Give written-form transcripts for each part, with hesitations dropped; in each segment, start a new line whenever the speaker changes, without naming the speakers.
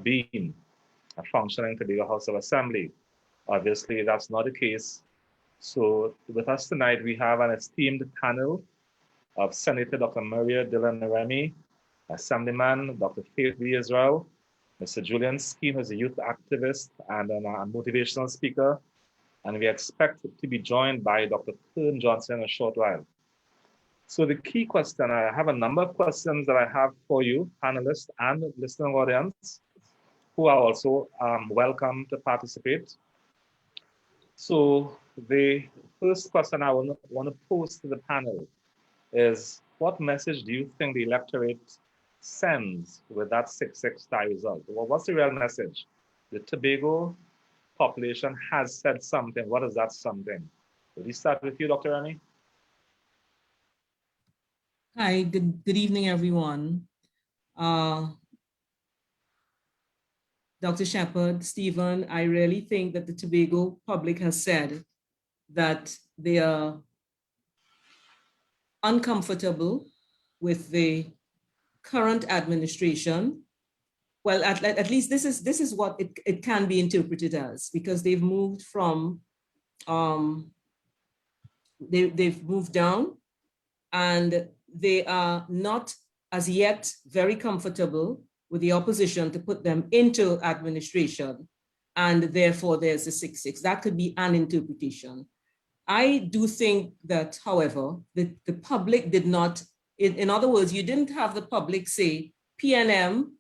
been a functioning Tobago House of Assembly. Obviously, that's not the case. So with us tonight, we have an esteemed panel of Senator Dr. Maria Dillon Remy, Assemblyman Dr. Faith B. Israel, Mr. Julian Skeen, who's a youth activist and a motivational speaker, and we expect to be joined by Dr. Kern Johnson in a short while. So the key question, I have a number of questions that I have for you, panelists and listening audience, who are also welcome to participate. So the first question I want to pose to the panel is, what message do you think the electorate sends with that 6-6 tie result? Well, what's the real message? The Tobago population has said something. What is that something? Will we start with you, Dr. Remy?
Hi, good evening, everyone. Dr. Shepard, Stephen, I really think that the Tobago public has said that they are uncomfortable with the current administration. Well, at least this is what it can be interpreted as, because they've moved from, they've moved down, and they are not as yet very comfortable with the opposition to put them into administration, and therefore there's a 6-6. That could be an interpretation. I do think that, however, the public did not, in other words, you didn't have the public say PNM,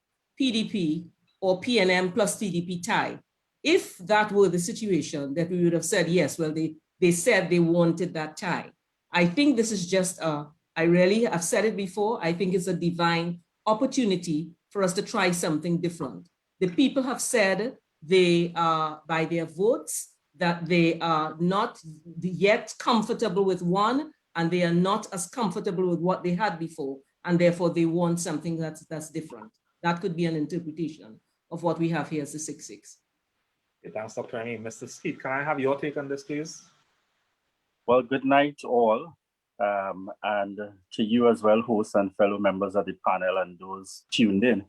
PDP, or PNM plus TDP tie. If that were the situation, that we would have said, yes, well, they said they wanted that tie. I think this is just I've said it before, I think it's a divine opportunity for us to try something different. The people have said they are, by their votes, that they are not yet comfortable with one, and they are not as comfortable with what they had before, and therefore they want something that's different. That could be an interpretation of what we have here as the 6-6.
Thanks, Dr. Remy. Mr. Skeet, can I have your take on this, please?
Well, good night, all. And to you as well, hosts and fellow members of the panel and those tuned in.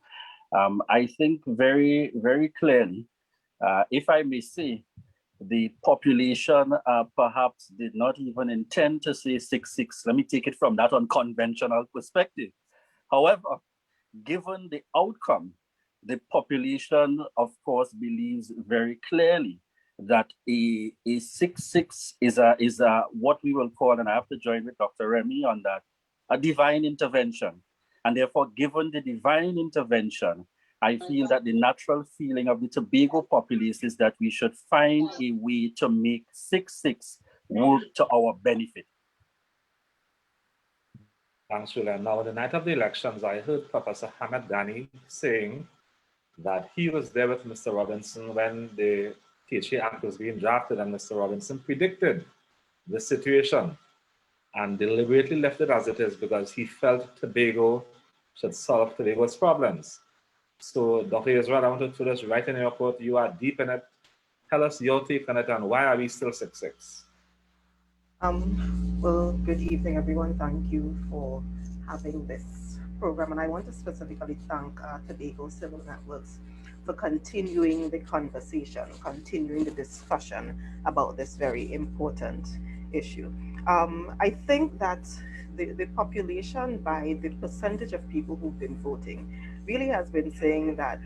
I think very, very clearly, if I may say, the population perhaps did not even intend to say 6-6. Let me take it from that unconventional perspective. However, given the outcome, the population, of course, believes very clearly that a 6-6 is a what we will call, and I have to join with Dr. Remy on that, a divine intervention. And therefore, given the divine intervention, I feel that the natural feeling of the Tobago populace is that we should find a way to make 6-6 work to our benefit.
Thanks, Julian. Now, the night of the elections, I heard Professor Hamad Ghani saying that he was there with Mr. Robinson when the THA Act was being drafted, and Mr. Robinson predicted the situation and deliberately left it as it is because he felt Tobago should solve Tobago's problems. So, Dr. Israel, I want to throw this right in your court. You are deep in it. Tell us your take on it, and why are we still 6-6?
Well, good evening, everyone. Thank you for having this program. And I want to specifically thank Tobago Civil Networks for continuing the conversation, continuing the discussion about this very important issue. I think that the population, by the percentage of people who've been voting, really has been saying that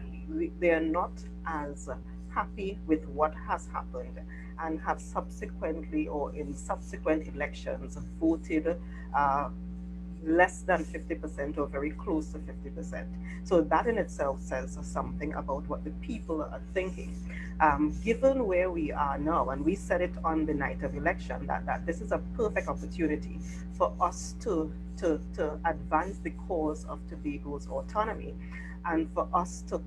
they are not as happy with what has happened, and have subsequently, or in subsequent elections, voted less than 50% or very close to 50%. So that in itself says something about what the people are thinking. Given where we are now, and we said it on the night of election, that this is a perfect opportunity for us to advance the cause of Tobago's autonomy, and for us to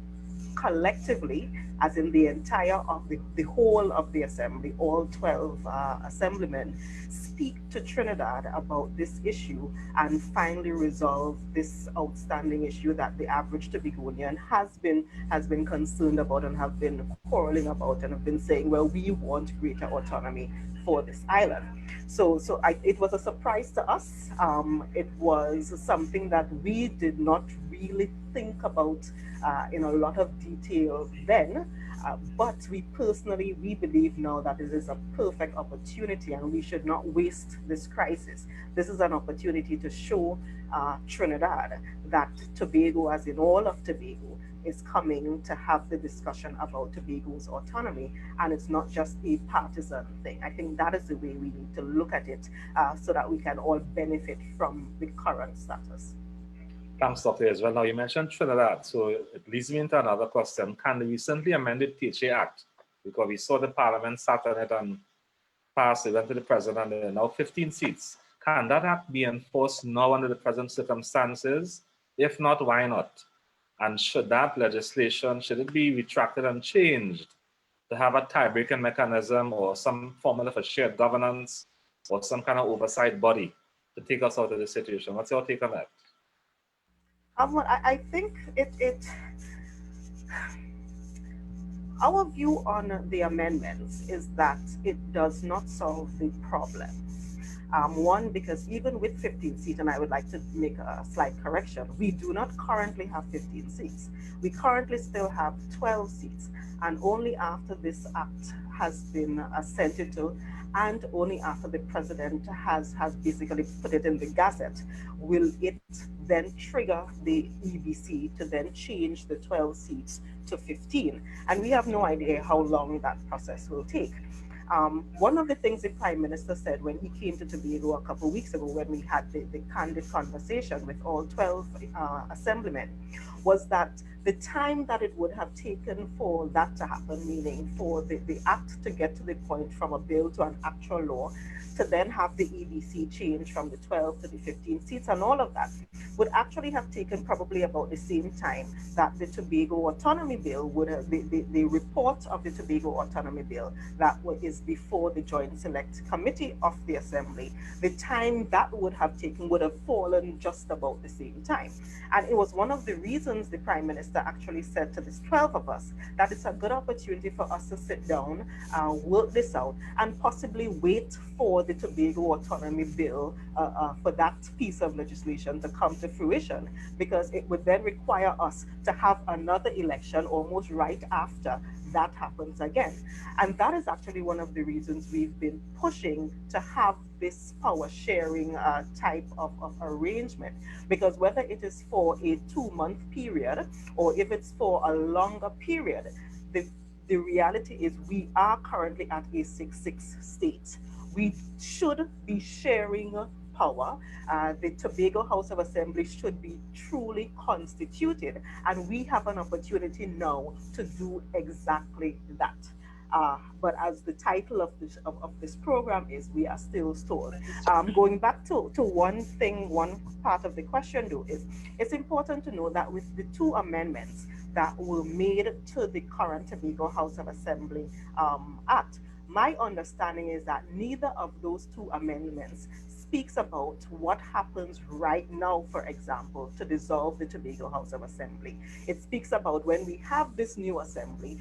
collectively, as in the entire of the whole of the assembly, all 12 assemblymen, speak to Trinidad about this issue and finally resolve this outstanding issue that the average Tobagonian has been concerned about and have been quarreling about, and have been saying, well, we want greater autonomy for this island. So it was a surprise to us. It was something that we did not really think about in a lot of detail then. But we believe now that it is a perfect opportunity and we should not waste this crisis. This is an opportunity to show Trinidad that Tobago, as in all of Tobago, is coming to have the discussion about Tobago's autonomy, and it's not just a partisan thing. I think that is the way we need to look at it so that we can all benefit from the current status.
Thanks, Dr. Israel. Now, you mentioned Trinidad, so it leads me into another question. Can the recently amended PHA Act, because we saw the Parliament sat on it and passed it, went to the President, and there are now 15 seats. Can that act be enforced now under the present circumstances? If not, why not? And should that legislation, should it be retracted and changed to have a tie-breaking mechanism or some formula for shared governance or some kind of oversight body to take us out of this situation? What's your take on that?
I think our view on the amendments is that it does not solve the problem. One, because even with 15 seats, and I would like to make a slight correction, we do not currently have 15 seats. We currently still have 12 seats, and only after this act has been assented to, and only after the president has basically put it in the Gazette, will it then trigger the EBC to then change the 12 seats to 15. And we have no idea how long that process will take. One of the things the Prime Minister said when he came to Tobago a couple of weeks ago, when we had the candid conversation with all 12 assemblymen, was that the time that it would have taken for that to happen, meaning for the act to get to the point from a bill to an actual law, to then have the EBC change from the 12 to the 15 seats and all of that, would actually have taken probably about the same time that the Tobago Autonomy Bill would have, the report of the Tobago Autonomy Bill that is before the Joint Select Committee of the Assembly, the time that would have taken would have fallen just about the same time. And it was one of the reasons the Prime Minister actually said to this 12 of us that it's a good opportunity for us to sit down, work this out, and possibly wait for the Tobago Autonomy Bill for that piece of legislation to come to fruition, because it would then require us to have another election almost right after that happens again. And that is actually one of the reasons we've been pushing to have this power sharing type of arrangement, because whether it is for a 2-month period or if it's for a longer period, the reality is we are currently at a 6-6 state. We should be sharing power. The Tobago House of Assembly should be truly constituted, and we have an opportunity now to do exactly that. But as the title of this program is, we are still stalled. Going back to one part of the question though, is it's important to know that with the 2 amendments that were made to the current Tobago House of Assembly Act, my understanding is that neither of those 2 amendments speaks about what happens right now, for example, to dissolve the Tobago House of Assembly. It speaks about when we have this new assembly,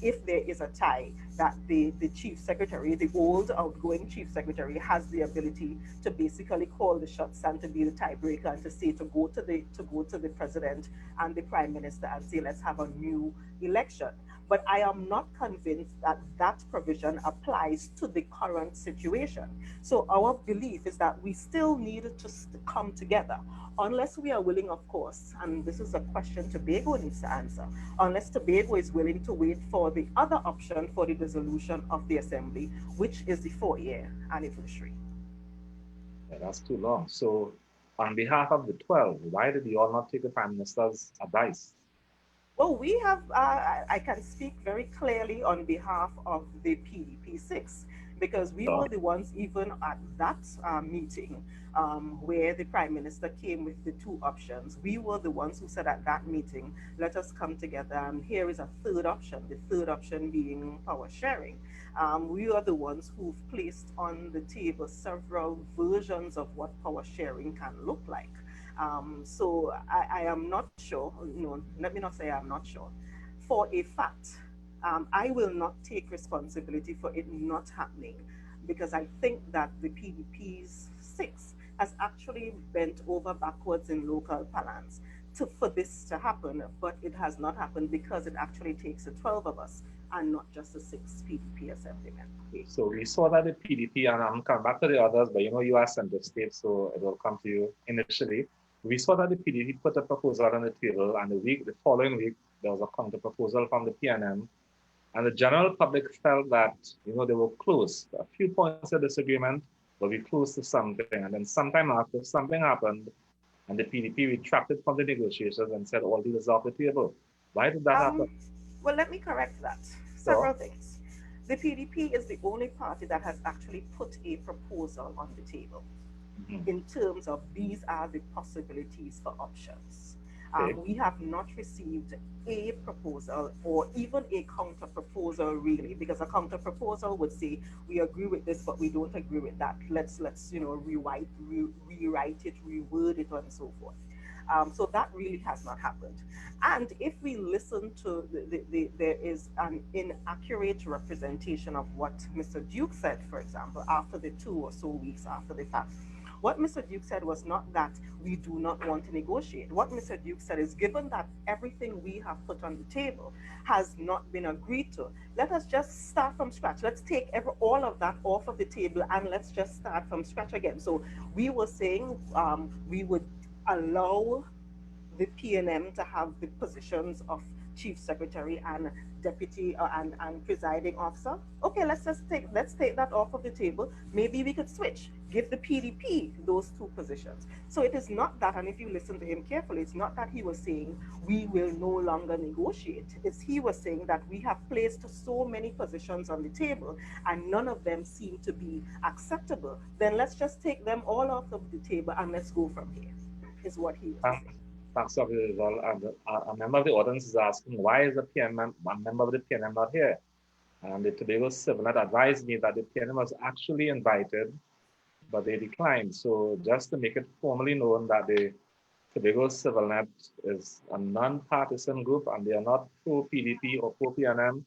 if there is a tie, that the chief secretary, the old outgoing chief secretary, has the ability to basically call the shots and to be the tiebreaker and to say to go to the president and the prime minister and say, let's have a new election. But I am not convinced that that provision applies to the current situation. So our belief is that we still need to come together, unless we are willing, of course, and this is a question Tobago needs to answer, unless Tobago is willing to wait for the other option for the dissolution of the assembly, which is the 4-year anniversary.
Yeah, that's too long. So on behalf of the 12, why did you all not take the Prime Minister's advice?
Well, we have, I can speak very clearly on behalf of the PDP 6, because we were the ones even at that meeting where the Prime Minister came with the 2 options. We were the ones who said at that meeting, let us come together, and here is a 3rd option, the 3rd option being power sharing. We are the ones who've placed on the table several versions of what power sharing can look like. So I am not sure, no, let me not say I'm not sure. For a fact, I will not take responsibility for it not happening, because I think that the PDP's 6 has actually bent over backwards in local parlance for this to happen, but it has not happened because it actually takes the 12 of us and not just the 6 PDP assemblymen.
So we saw that the PDP, and I'm coming back to the others, but you are center state, so it will come to you initially. We saw that the PDP put a proposal on the table, and the following week, there was a counter proposal from the PNM, and the general public felt that, they were close. A few points of disagreement, but we close to something. And then sometime after, something happened, and the PDP retracted from the negotiations and said all deals off the table. Why did that happen?
Well, let me correct that. Several things. The PDP is the only party that has actually put a proposal on the table in terms of these are the possibilities for options. We have not received a proposal or even a counter proposal, really, because a counter proposal would say we agree with this, but we don't agree with that. Let's rewrite it, reword it, and so forth. So that really has not happened. And if we listen to there is an inaccurate representation of what Mr. Duke said, for example, after the 2 or so weeks after the fact. What Mr. Duke said was not that we do not want to negotiate. What Mr. Duke said is, given that everything we have put on the table has not been agreed to, let us just start from scratch. Let's take all of that off of the table and let's just start from scratch again. So we were saying we would allow the PNM to have the positions of chief secretary and deputy and presiding officer. Okay, let's take that off of the table. Maybe we could switch, give the PDP those 2 positions. So it is not that, and if you listen to him carefully, it's not that he was saying we will no longer negotiate. It's he was saying that we have placed so many positions on the table and none of them seem to be acceptable. Then let's just take them all off of the table and let's go from here, is what he was saying.
Thanks, Dr. Rizal. And a member of the audience is asking, why is a member of the PNM not here? And the Tobago Civil Net advised me that the PNM was actually invited, but they declined. So just to make it formally known that the Tobago Civil Net is a non-partisan group and they are not pro-PDP or pro-PNM.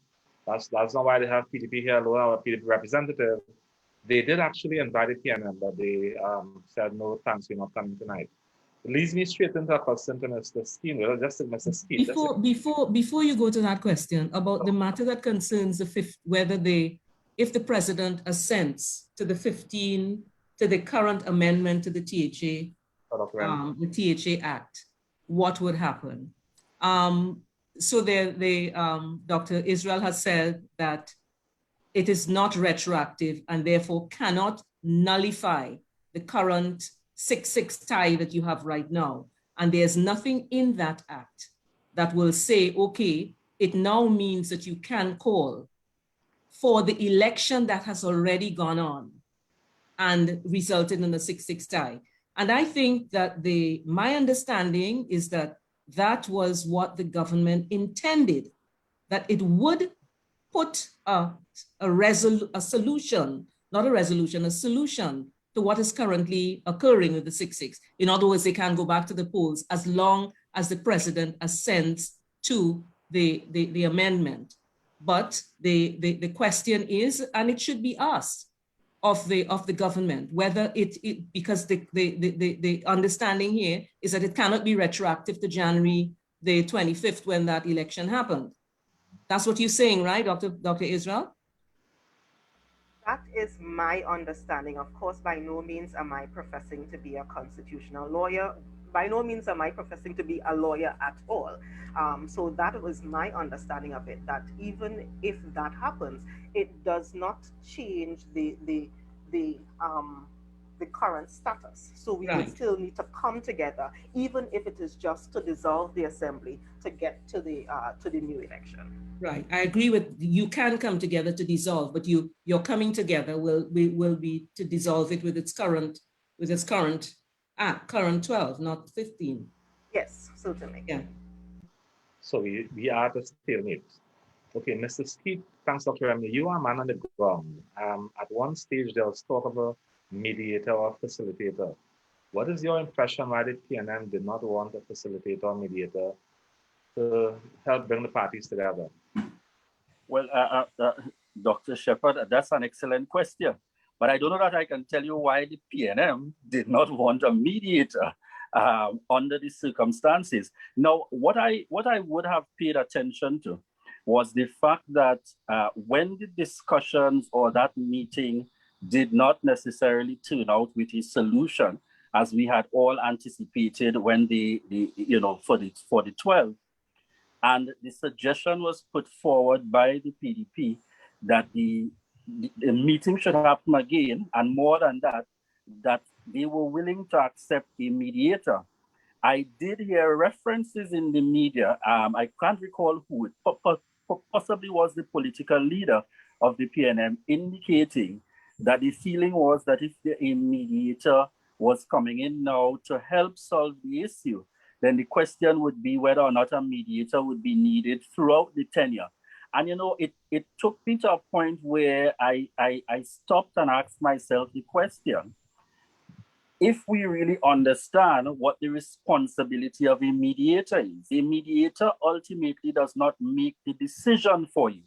That's not why they have PDP here alone, our PDP representative. They did actually invite the PNM, but they said, no, thanks, we're not coming tonight. It leads me straight into a question to Mr. Steen. Mr. Steen.
Before you go to that question about the matter that concerns if the president assents to the current amendment to the THA, the THA Act, what would happen? So Dr. Israel has said that it is not retroactive and therefore cannot nullify the current 6-6 tie that you have right now. And there's nothing in that act that will say, okay, it now means that you can call for the election that has already gone on and resulted in a 6-6 tie. And I think that my understanding is that that was what the government intended, that it would put a solution to what is currently occurring with the 6-6. In other words, they can go back to the polls as long as the president assents to the amendment. But the question is, and it should be asked of the government, whether because the understanding here is that it cannot be retroactive to January the 25th when that election happened. That's what you're saying, right, Dr. Israel?
That is my understanding. Of course, by no means am I professing to be a constitutional lawyer. By no means am I professing to be a lawyer at all. So that was my understanding of it, that even if that happens, it does not change the current status. So we would still need to come together, even if it is just to dissolve the assembly to get to the new election.
Right, I agree with you. Can come together to dissolve, but your coming together will be to dissolve it with its current current 12, not 15.
Yes, certainly.
Yeah.
So we are at a stalemate. Okay, Mr. Steve, thanks, Dr. Remy. You are a man on the ground. At one stage, there was talk of a mediator or facilitator. What is your impression why the PNM did not want a facilitator or mediator to help bring the parties together?
Well, Dr. Shepherd, that's an excellent question. But I don't know that I can tell you why the PNM did not want a mediator. under the circumstances. Now, what I would have paid attention to was the fact that when the discussions or that meeting did not necessarily turn out with a solution, as we had all anticipated when for the 12, and the suggestion was put forward by the PDP that the meeting should happen again, and more than that, that they were willing to accept a mediator. I did hear references in the media. I can't recall who it possibly was, the political leader of the PNM, indicating that the feeling was that if a mediator was coming in now to help solve the issue, then the question would be whether or not a mediator would be needed throughout the tenure. And it took me to a point where I stopped and asked myself the question: if we really understand what the responsibility of a mediator is, a mediator ultimately does not make the decision for you.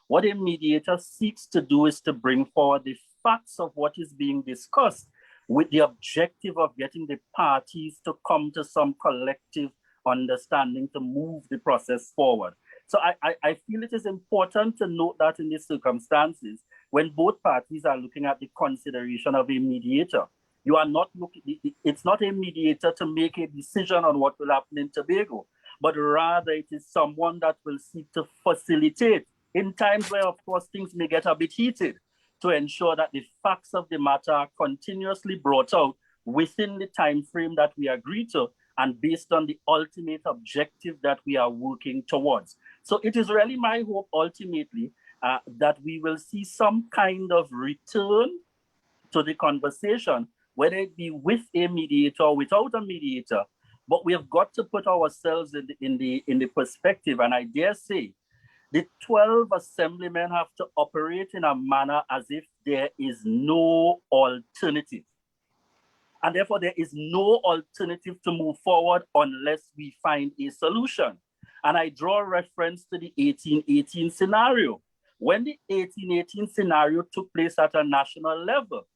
What a mediator seeks to do is to bring forward the facts of what is being discussed with the objective of getting the parties to come to some collective understanding to move the process forward. So I feel it is important to note that in these circumstances, when both parties are looking at the consideration of a mediator, you are not looking, it's not a mediator to make a decision on what will happen in Tobago, but rather it is someone that will seek to facilitate in times where, of course, things may get a bit heated, to ensure that the facts of the matter are continuously brought out within the time frame that we agree to and based on the ultimate objective that we are working towards. So it is really my hope ultimately that we will see some kind of return to the conversation, whether it be with a mediator or without a mediator. But we have got to put ourselves in the perspective, and I dare say, the 12 assemblymen have to operate in a manner as if there is no alternative. And therefore, there is no alternative to move forward unless we find a solution. And I draw reference to the 1818 scenario. When the 1818 scenario took place at a national level,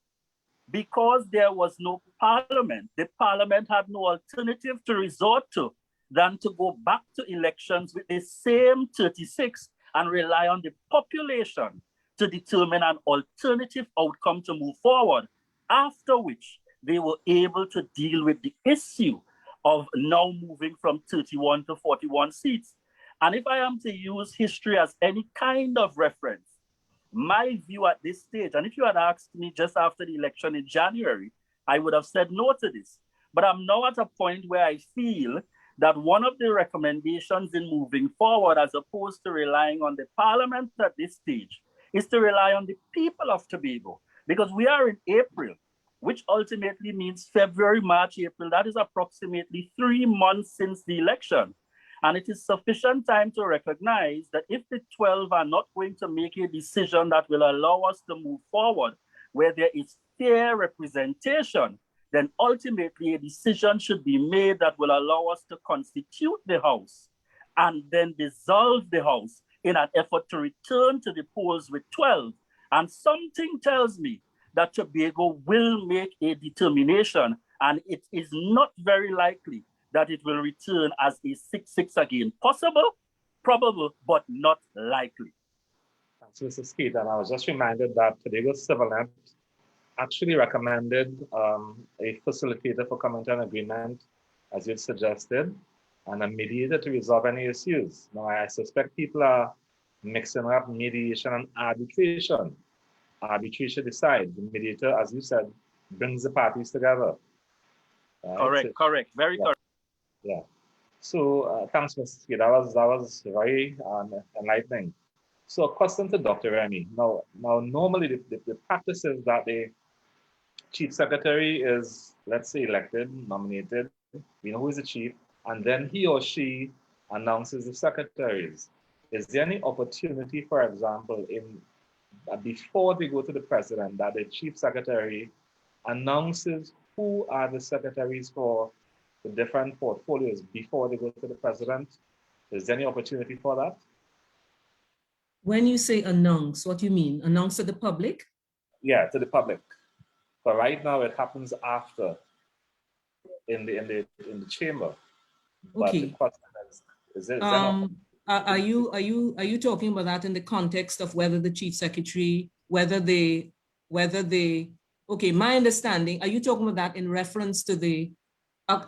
because there was no parliament, the parliament had no alternative to resort to than to go back to elections with the same 36 and rely on the population to determine an alternative outcome to move forward, after which they were able to deal with the issue of now moving from 31 to 41 seats. And if I am to use history as any kind of reference, my view at this stage, and if you had asked me just after the election in January, I would have said no to this. But I'm now at a point where I feel that one of the recommendations in moving forward, as opposed to relying on the parliament at this stage, is to rely on the people of Tobago. Because we are in April, which ultimately means February, March, April. That is approximately 3 months since the election. And it is sufficient time to recognize that if the 12 are not going to make a decision that will allow us to move forward, where there is fair representation, then ultimately a decision should be made that will allow us to constitute the House and then dissolve the House in an effort to return to the polls with 12. And something tells me that Tobago will make a determination, and it is not very likely that it will return as a 6-6 again. Possible, probable, but not likely.
Thanks, Mr. Skeet. And I was just reminded that Tobago's Civil Net actually recommended a facilitator for coming to an agreement, as you suggested, and a mediator to resolve any issues. Now, I suspect people are mixing up mediation and arbitration. Arbitration decides. The mediator, as you said, brings the parties together.
Right? Correct. Very correct.
Yeah. So thanks, Mr. Skeet. That was very enlightening. So a question to Dr. Remy. Now normally the practice is that the chief secretary is, let's say, elected, nominated. We know who is the chief, and then he or she announces the secretaries. Is there any opportunity, for example, before they go to the president, that the chief secretary announces who are the secretaries for the different portfolios before they go to the president? Is there any opportunity for that?
When you say announce, what do you mean? Announce to the public?
Yeah, to the public. But right now it happens after. in the chamber. But the
Okay.
question is there no?
Are you talking about that in the context of whether the chief secretary, okay, my understanding, are you talking about that in reference to the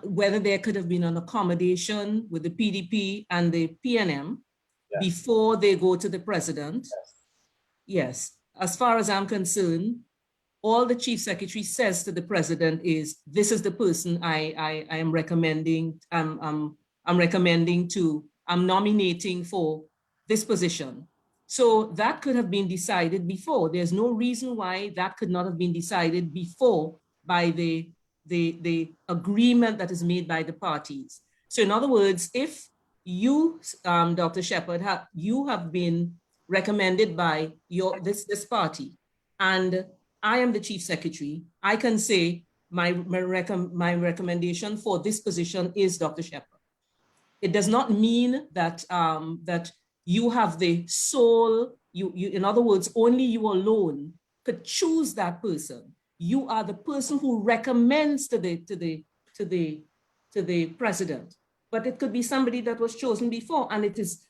whether there could have been an accommodation with the PDP and the PNM before they go to the president? Yes. As far as I'm concerned, all the chief secretary says to the president is, this is the person I am recommending, I'm nominating for this position. So that could have been decided before. There's no reason why that could not have been decided before by the agreement that is made by the parties. So in other words, if you, Dr. Shepherd, you have been recommended by this party, and I am the chief secretary, I can say my recommendation for this position is Dr. Shepherd. It does not mean that that you have the sole, in other words, only you alone could choose that person. You are the person who recommends to the president. But it could be somebody that was chosen before, and it is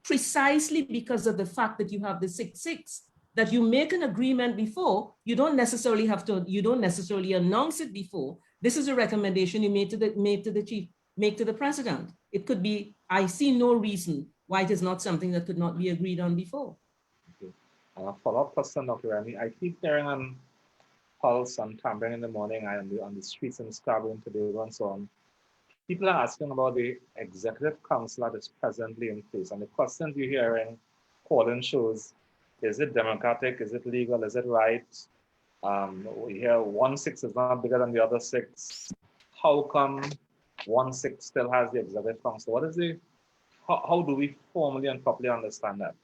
precisely because of the fact that you have the 6-6 that you make an agreement before. You don't necessarily announce it before. This is a recommendation you made to the chief, make to the president. It could be, I see no reason why it is not something that could not be agreed on before.
Okay. A follow-up question, Dr. Remy. I keep hearing on Pulse and Tampering in the morning, I am on the streets in Scarborough and Tobago and so on. People are asking about the executive council that is presently in place. And the questions you're hearing, calling shows, is it democratic? Is it legal? Is it right? We hear 1-6 is not bigger than the other 6. How come 1-6 still has the executive council? What is how do we formally and properly understand that?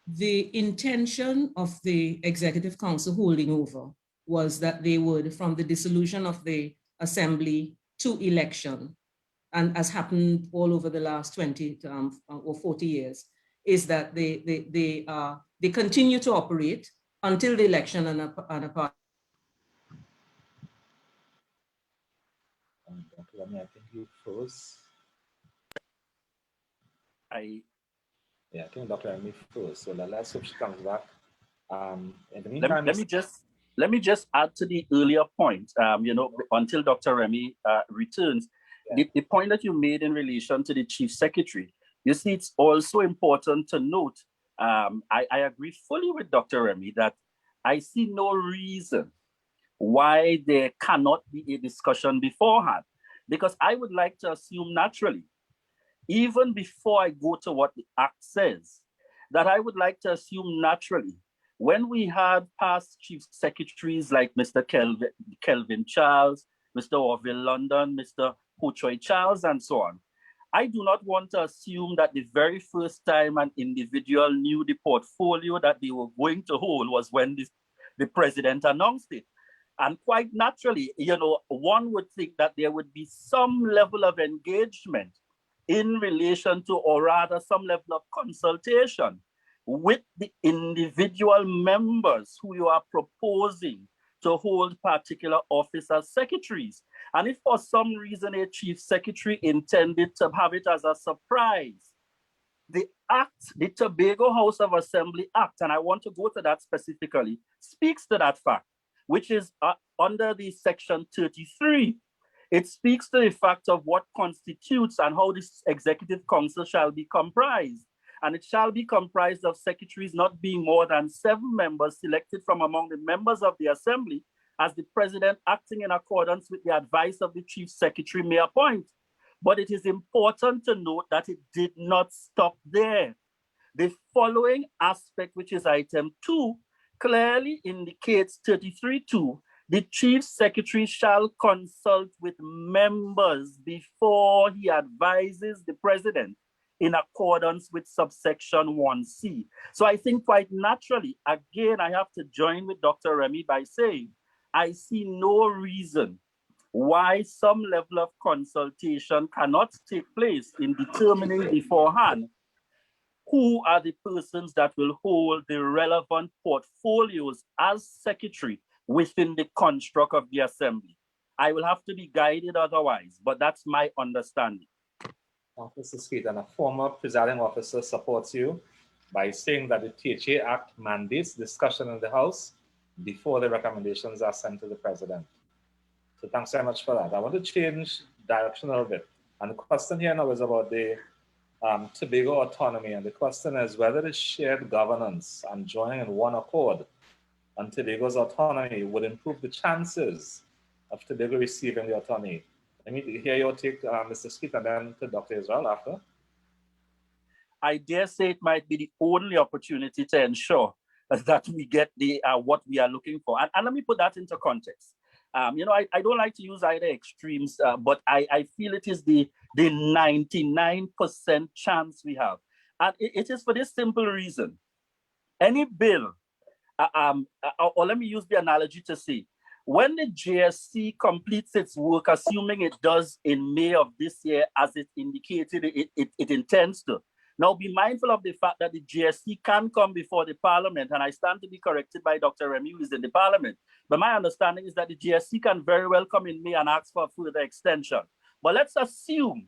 The intention of the executive council holding over was that they would, from the dissolution of the assembly to election, and as happened all over the last 20 or 40 years, is that they continue to operate until the election and a party.
Dr. Remy, I think you froze. I think Dr. Remy froze. So let's hope she comes back. In the meantime,
let me just add to the earlier point. Until Dr. Remy returns, the point that you made in relation to the chief secretary. You see, it's also important to note. I agree fully with Dr. Remy that I see no reason why there cannot be a discussion beforehand, because I would like to assume naturally, even before I go to what the act says, that I would like to assume naturally, when we had past chief secretaries like Mr. Kelvin Charles, Mr. Orville London, Mr. Ho Choi Charles, and so on, I do not want to assume that the very first time an individual knew the portfolio that they were going to hold was when the president announced it. And quite naturally, one would think that there would be some level of engagement in relation to, or rather some level of consultation with the individual members who you are proposing to hold particular office as secretaries. And if for some reason a chief secretary intended to have it as a surprise, the Act, the Tobago House of Assembly Act, and I want to go to that specifically, speaks to that fact, which is under the section 33. It speaks to the fact of what constitutes and how this executive council shall be comprised. And it shall be comprised of secretaries not being more than 7 members selected from among the members of the assembly, as the president, acting in accordance with the advice of the chief secretary, may appoint. But it is important to note that it did not stop there. The following aspect, which is item 2, clearly indicates 33.2, the chief secretary shall consult with members before he advises the president in accordance with subsection 1C. So I think quite naturally, again, I have to join with Dr. Remy by saying, I see no reason why some level of consultation cannot take place in determining beforehand who are the persons that will hold the relevant portfolios as secretary within the construct of the assembly. I will have to be guided otherwise, but that's my understanding.
Mr. Skeet, and a former presiding officer supports you by saying that the THA Act mandates discussion in the House before the recommendations are sent to the President. So thanks very much for that. I want to change direction a little bit. And the question here now is about the Tobago autonomy. And the question is whether the shared governance and joining in one accord on Tobago's autonomy would improve the chances of Tobago receiving the autonomy. Let me hear your take, Mr. Skeet, and then to Dr. Israel after.
I dare say it might be the only opportunity to ensure that we get the what we are looking for. And let me put that into context. You know, I don't like to use either extremes, but I feel it is the 99% chance we have. And it is for this simple reason. Any bill, or let me use the analogy to say, when the GSC completes its work, assuming it does in May of this year, as it indicated it intends to, now be mindful of the fact that the GSC can come before the Parliament, and I stand to be corrected by Dr. Remy, who is in the Parliament. But my understanding is that the GSC can very well come in May and ask for a further extension. But let's assume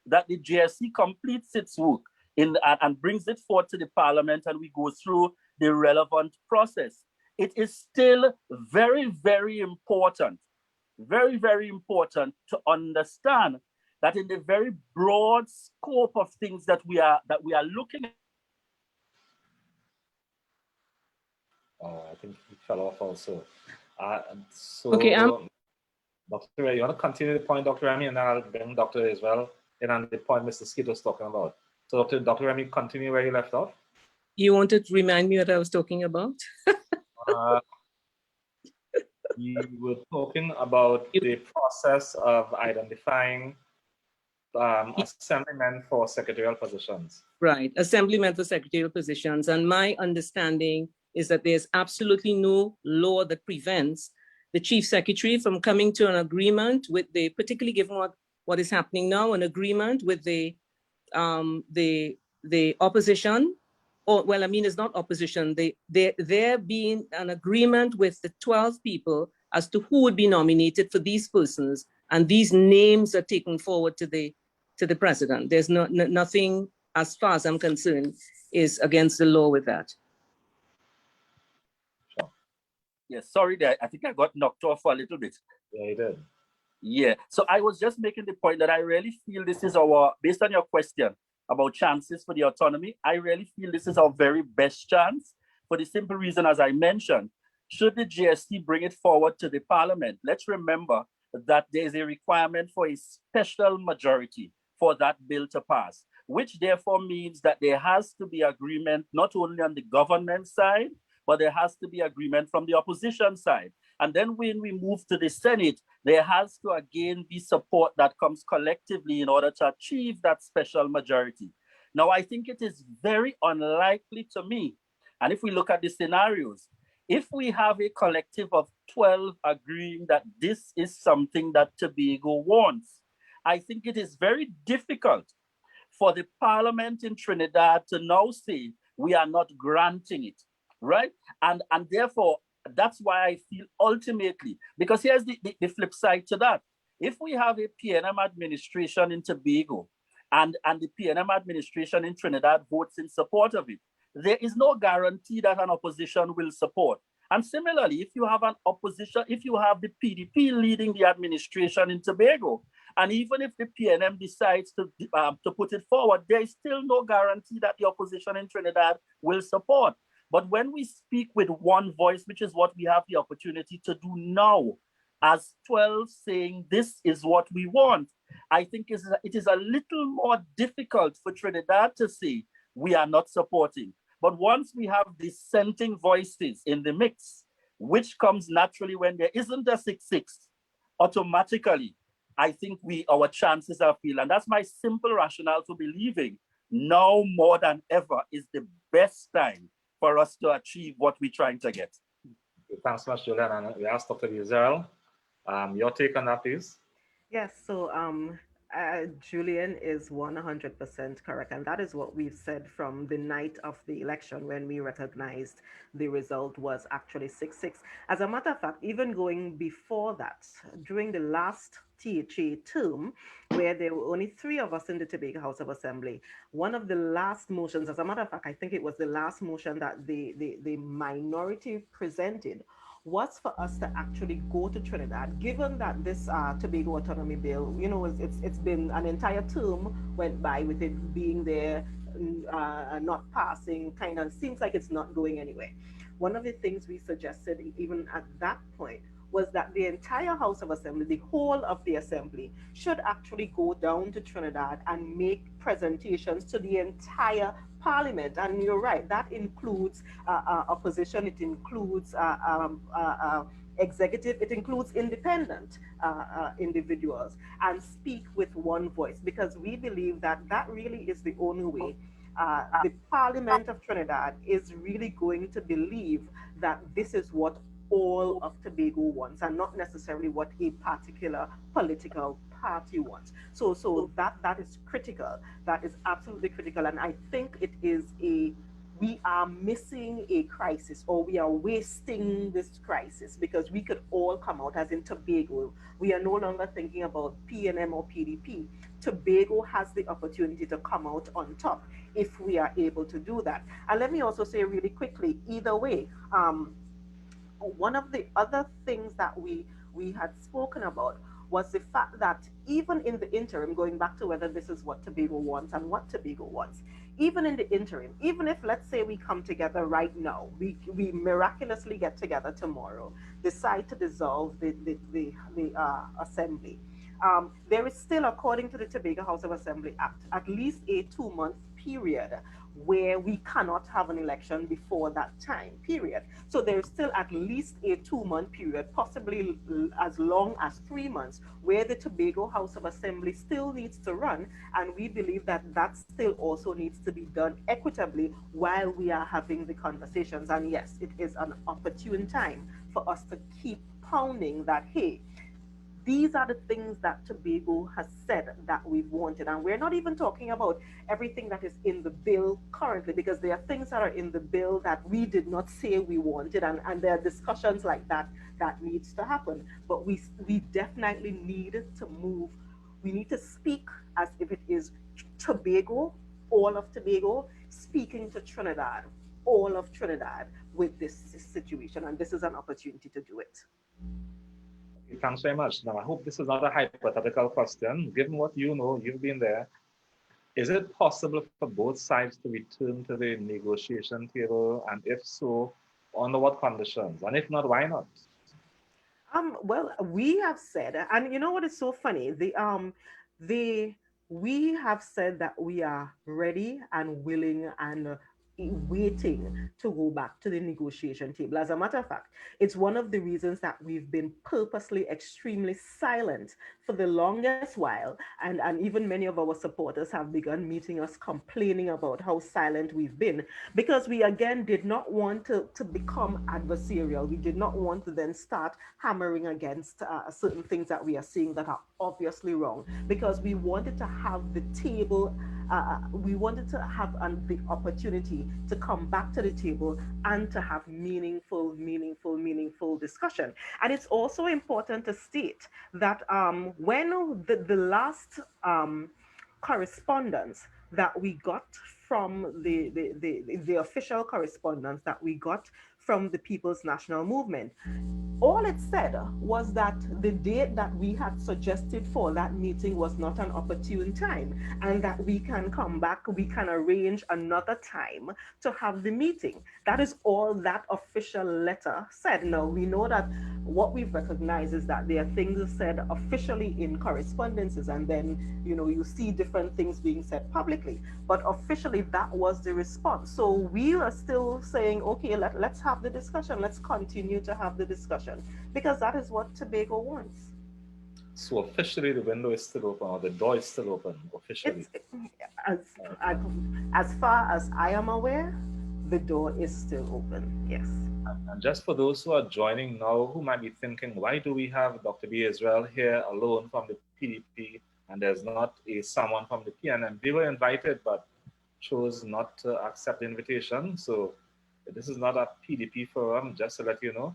that the GSC completes its work and brings it forward to the Parliament, and we go through the relevant process. It is still very, very important to understand that in the very broad scope of things that we are looking at.
Oh, I think he fell off also.
Okay,
Dr. You want to continue the point, Dr. Remy, and then I'll bring Dr. Israel in on the point Mr. Skeet was talking about. So Dr. Remy, continue where you left off.
You wanted to remind me what I was talking about?
You were talking about the process of identifying assemblymen for secretarial positions.
Right, assemblymen for secretarial positions. And my understanding is that there's absolutely no law that prevents the chief secretary from coming to an agreement with the, particularly given what is happening now, an agreement with the opposition. Or, well, I mean, it's not opposition. There being an agreement with the 12 people as to who would be nominated for these persons, and these names are taken forward to the president. There's nothing, as far as I'm concerned, is against the law with that.
Sure.
Yes, sorry, I think I got knocked off for a little bit.
Yeah, you did.
Yeah, so I was just making the point that I really feel this is based on your question about chances for the autonomy, I really feel this is our very best chance for the simple reason, as I mentioned, should the GST bring it forward to the Parliament, let's remember that there is a requirement for a special majority for that bill to pass, which therefore means that there has to be agreement not only on the government side, but there has to be agreement from the opposition side. And then when we move to the Senate, there has to again be support that comes collectively in order to achieve that special majority. Now, I think it is very unlikely to me, and if we look at the scenarios, if we have a collective of 12 agreeing that this is something that Tobago wants, I think it is very difficult for the Parliament in Trinidad to now say, we are not granting it, right? And therefore, that's why I feel ultimately, because here's the flip side to that. If we have a PNM administration in Tobago and the PNM administration in Trinidad votes in support of it, there is no guarantee that an opposition will support. And similarly, if you have an opposition, if you have the PDP leading the administration in Tobago, and even if the PNM decides to put it forward, there is still no guarantee that the opposition in Trinidad will support. But when we speak with one voice, which is what we have the opportunity to do now, as 12 saying this is what we want, I think it is a little more difficult for Trinidad to say we are not supporting. But once we have dissenting voices in the mix, which comes naturally when there isn't a 6-6, automatically, I think our chances are filled. And that's my simple rationale to believing now more than ever is the best time for us to achieve what we're trying to get.
Thanks so much, Julian. And we asked Dr. Israel, your take on that, please.
Yes, so Julian is 100% correct. And that is what we've said from the night of the election when we recognized the result was actually 6-6. As a matter of fact, even going before that, during the last THA term, where there were only three of us in the Tobago House of Assembly, one of the last motions, as a matter of fact, I think it was the last motion that the minority presented, was for us to actually go to Trinidad, given that this Tobago Autonomy Bill, it's been an entire term went by with it being there, not passing, kind of seems like it's not going anywhere. One of the things we suggested, even at that point, was that the entire House of Assembly, the whole of the Assembly, should actually go down to Trinidad and make presentations to the entire Parliament. And you're right, that includes opposition, it includes executive, it includes independent individuals, and speak with one voice, because we believe that that really is the only way the Parliament of Trinidad is really going to believe that this is what all of Tobago wants and not necessarily what a particular political party wants. So that is critical. That is absolutely critical. And I think it is we are missing a crisis, or we are wasting this crisis, because we could all come out, as in Tobago. We are no longer thinking about PNM or PDP. Tobago has the opportunity to come out on top if we are able to do that. And let me also say really quickly, either way, one of the other things that we had spoken about was the fact that even in the interim, going back to whether this is what Tobago wants and what Tobago wants, even in the interim, even if, let's say, we come together right now, we miraculously get together tomorrow, decide to dissolve the assembly, there is still, according to the Tobago House of Assembly Act, at least a 2-month period where we cannot have an election before that time period. So there's still at least a 2-month period, possibly as long as 3 months, where the Tobago House of Assembly still needs to run. And we believe that that still also needs to be done equitably while we are having the conversations. And yes, it is an opportune time for us to keep pounding that, hey, these are the things that Tobago has said that we've wanted. And we're not even talking about everything that is in the bill currently, because there are things that are in the bill that we did not say we wanted. And there are discussions like that that needs to happen. But we definitely need to move. We need to speak as if it is Tobago, all of Tobago, speaking to Trinidad, all of Trinidad, with this situation. And this is an opportunity to do it.
Thanks very much. Now, I hope this is not a hypothetical question. Given what you know, you've been there, is it possible for both sides to return to the negotiation table? And if so, under what conditions? And if not, why not?
Well, we have said, and you know what is so funny? We have said that we are ready and willing and waiting to go back to the negotiation table. As a matter of fact, it's one of the reasons that we've been purposely extremely silent for the longest while. And even many of our supporters have begun meeting us complaining about how silent we've been, because we again did not want to become adversarial. We did not want to then start hammering against certain things that we are seeing that are obviously wrong, because we wanted to have the table, we wanted to have the opportunity to come back to the table and to have meaningful discussion. And it's also important to state that when the last correspondence that we got from the official correspondence that we got from the People's National Movement, all it said was that the date that we had suggested for that meeting was not an opportune time, and that we can come back, we can arrange another time to have the meeting. That is all that official letter said. Now, we know that what we've recognized is that there are things said officially in correspondences, and then, you see different things being said publicly. But officially, that was the response. So we are still saying, okay, let's have the discussion. Let's continue to have the discussion, because that is what Tobago wants.
So officially, the window is still open, or the door is still open officially?
As far as I am aware, the door is still open, yes.
And just for those who are joining now, who might be thinking, why do we have Dr. B. Israel here alone from the PDP and there's not someone from the PNM. They were invited, but chose not to accept the invitation. So this is not a PDP forum, just to let you know.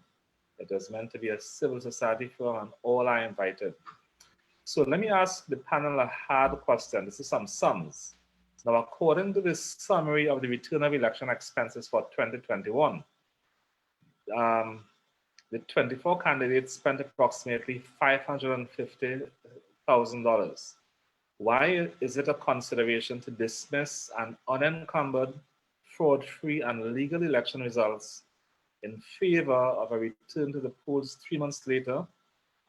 It is meant to be a civil society forum, and all are invited. So let me ask the panel a hard question. This is some sums. Now, according to this summary of the return of election expenses for 2021, the 24 candidates spent approximately $550,000. Why is it a consideration to dismiss an unencumbered, fraud-free, and legal election results in favor of a return to the polls 3 months later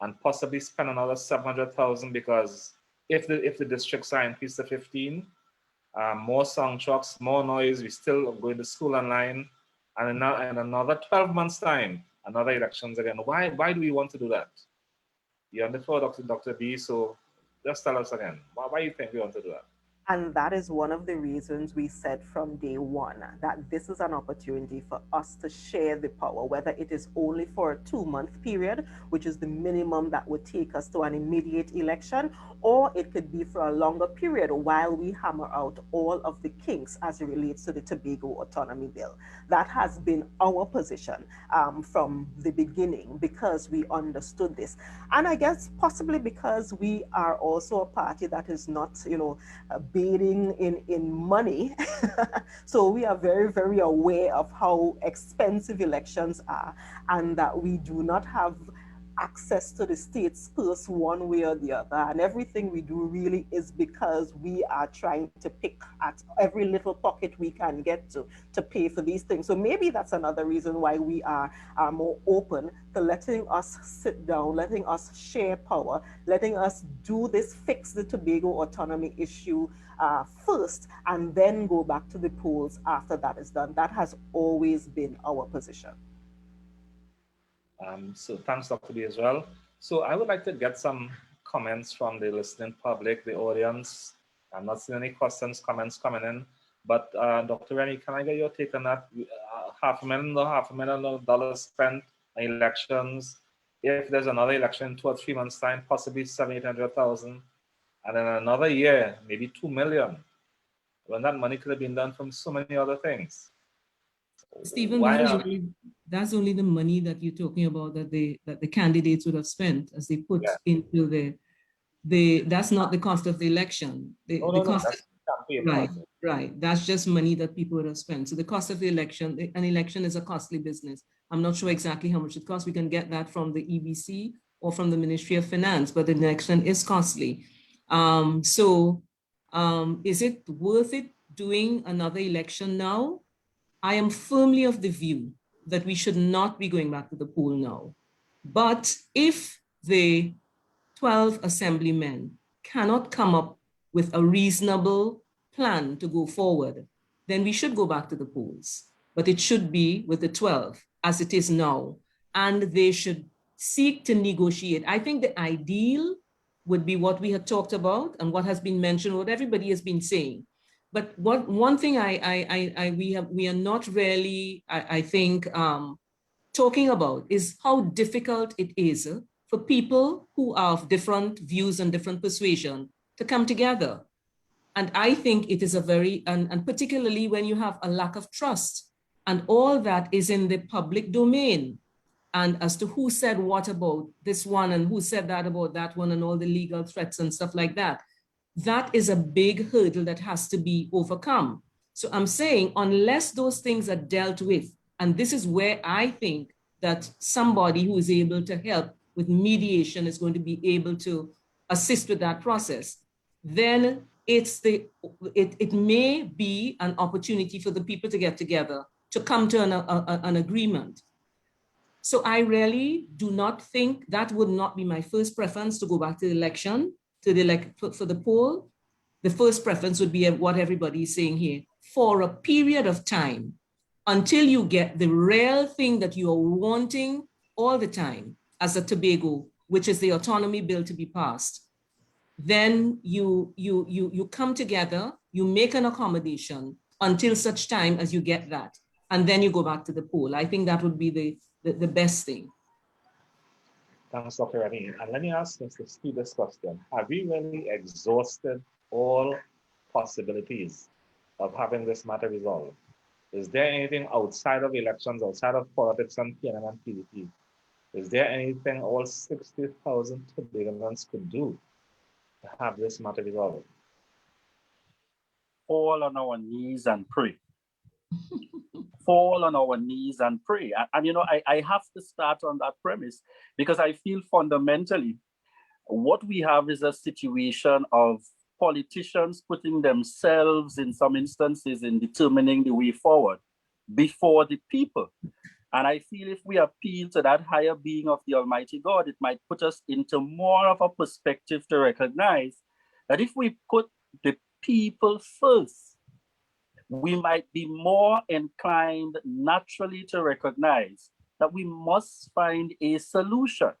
and possibly spend another $700,000 because if the districts are increased to 15, more song trucks, more noise, we still going to school online, and in another 12 months' time, another elections again. Why do we want to do that? You're on the floor, Dr. B, so just tell us again, why do you think we want to do that?
And that is one of the reasons we said from day one that this is an opportunity for us to share the power, whether it is only for a 2-month period, which is the minimum that would take us to an immediate election, or it could be for a longer period while we hammer out all of the kinks as it relates to the Tobago Autonomy Bill. That has been our position from the beginning because we understood this. And I guess possibly because we are also a party that is not, bathing in money. So we are very, very aware of how expensive elections are and that we do not have access to the state's purse one way or the other. And everything we do really is because we are trying to pick at every little pocket we can get to pay for these things. So maybe that's another reason why we are more open to letting us sit down, letting us share power, letting us do this, fix the Tobago autonomy issue first, and then go back to the polls after that is done. That has always been our position.
So thanks, Dr. B, as well. So I would like to get some comments from the listening public, the audience. I'm not seeing any questions, comments coming in. But Dr. Remy, can I get your take on that? $500,000 spent on elections. If there's another election in 2 or 3 months' time, possibly $700,000-800,000, and in another year, maybe $2 million. When that money could have been done from so many other things.
Stephen, that's only the money that you're talking about that the candidates would have spent as they put into that's not the cost of the election. Right. That's just money that people would have spent. So the cost of the election, an election is a costly business. I'm not sure exactly how much it costs. We can get that from the EBC or from the Ministry of Finance, but the election is costly. Is it worth it doing another election now? I am firmly of the view that we should not be going back to the poll now. But if the 12 assemblymen cannot come up with a reasonable plan to go forward, then we should go back to the polls. But it should be with the 12 as it is now, and they should seek to negotiate. I think the ideal would be what we had talked about and what has been mentioned, what everybody has been saying. But one thing we are not really, I think, talking about is how difficult it is for people who are of different views and different persuasion to come together. And I think it is and particularly when you have a lack of trust and all that is in the public domain, and as to who said what about this one and who said that about that one and all the legal threats and stuff like that. That is a big hurdle that has to be overcome. So I'm saying unless those things are dealt with, and this is where I think that somebody who is able to help with mediation is going to be able to assist with that process, then it may be an opportunity for the people to get together to come to an agreement. So I really do not think that would not be my first preference to go back to the election. For the poll, the first preference would be what everybody is saying here, for a period of time until you get the real thing that you are wanting all the time as a Tobago, which is the autonomy bill to be passed. Then you come together, you make an accommodation until such time as you get that, and then you go back to the poll. I think that would be the best thing.
Thanks, Dr. Remy. And let me ask Mr. Steve this question. Have we really exhausted all possibilities of having this matter resolved? Is there anything outside of elections, outside of politics and PNM and PDP? Is there anything all 60,000 Tobagonians could do to have this matter resolved?
Fall on our knees and pray. Fall on our knees and pray. And you know, I have to start on that premise because I feel fundamentally what we have is a situation of politicians putting themselves in some instances in determining the way forward before the people. And I feel if we appeal to that higher being of the Almighty God, it might put us into more of a perspective to recognize that if we put the people first, we might be more inclined naturally to recognize that we must find a solution.